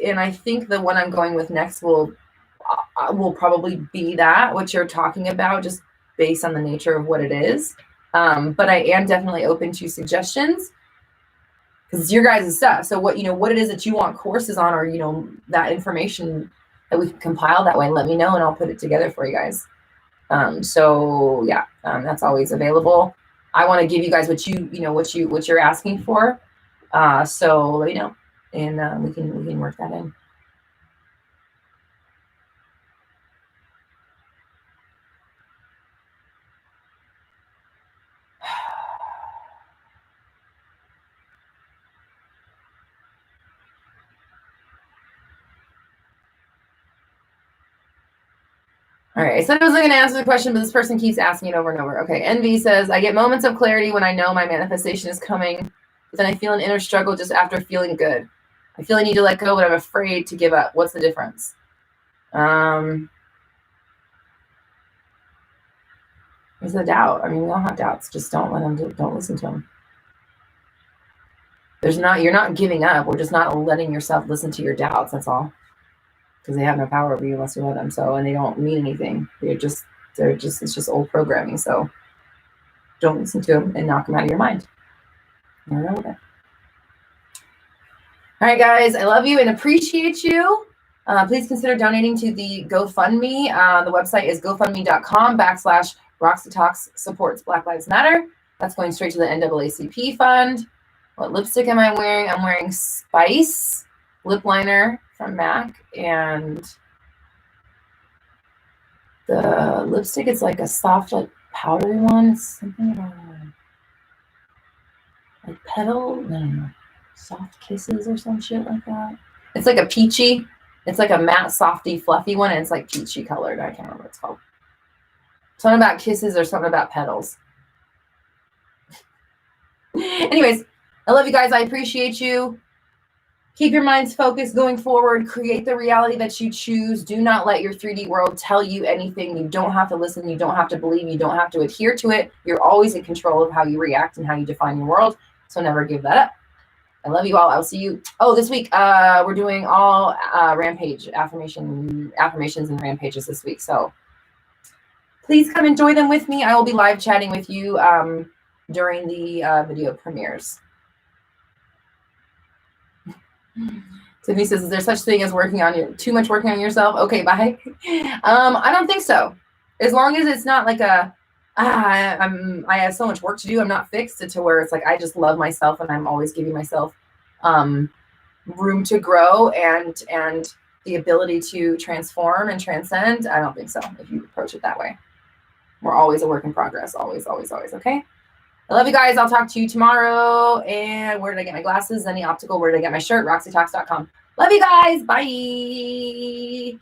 I think the one I'm going with next will probably be that, what you're talking about, just based on the nature of what it is. But I am definitely open to suggestions, because it's your guys' stuff. So what it is that you want courses on, or that information that we can compile that way, let me know and I'll put it together for you guys. So yeah, that's always available. I want to give you guys what you're asking for. So let me know, and we can work that in. All right, I said I was going to answer the question, but this person keeps asking it over and over. Okay, Envy says, I get moments of clarity when I know my manifestation is coming, but then I feel an inner struggle just after feeling good. I feel I need to let go, but I'm afraid to give up. What's the difference? There's a doubt. I mean, we all have doubts. Just don't listen to them. You're not giving up. We're just not letting yourself listen to your doubts. That's all. Because they have no power over you unless you let them. So, and they don't mean anything. It's just old programming. So don't listen to them and knock them out of your mind. They're relevant. All right, guys, I love you and appreciate you. Please consider donating to the GoFundMe. The website is gofundme.com/Roxy Talks supports Black Lives Matter. That's going straight to the NAACP fund. What lipstick am I wearing? I'm wearing Spice lip liner from MAC, and the lipstick is like a soft, like powdery one. It's something about like petal, no, soft kisses or some shit like that. It's like a peachy. It's like a matte, softy, fluffy one, and it's like peachy colored. I can't remember what it's called. Something about kisses or something about petals. Anyways, I love you guys. I appreciate you. Keep your minds focused going forward. Create the reality that you choose. Do not let your 3D world tell you anything. You don't have to listen. You don't have to believe. You don't have to adhere to it. You're always in control of how you react and how you define your world. So never give that up. I love you all. I'll see you. Oh, this week we're doing all Rampage affirmations and rampages this week. So please come enjoy them with me. I will be live chatting with you during the video premieres. Tiffany says, is there such thing as too much working on yourself? Okay, bye. I don't think so. As long as it's not like I have so much work to do. I'm not fixed to where it's like, I just love myself and I'm always giving myself room to grow and the ability to transform and transcend. I don't think so, if you approach it that way. We're always a work in progress. Always, always, always. Okay. I love you guys. I'll talk to you tomorrow. And where did I get my glasses? Any optical. Where did I get my shirt? RoxyTalks.com. Love you guys. Bye.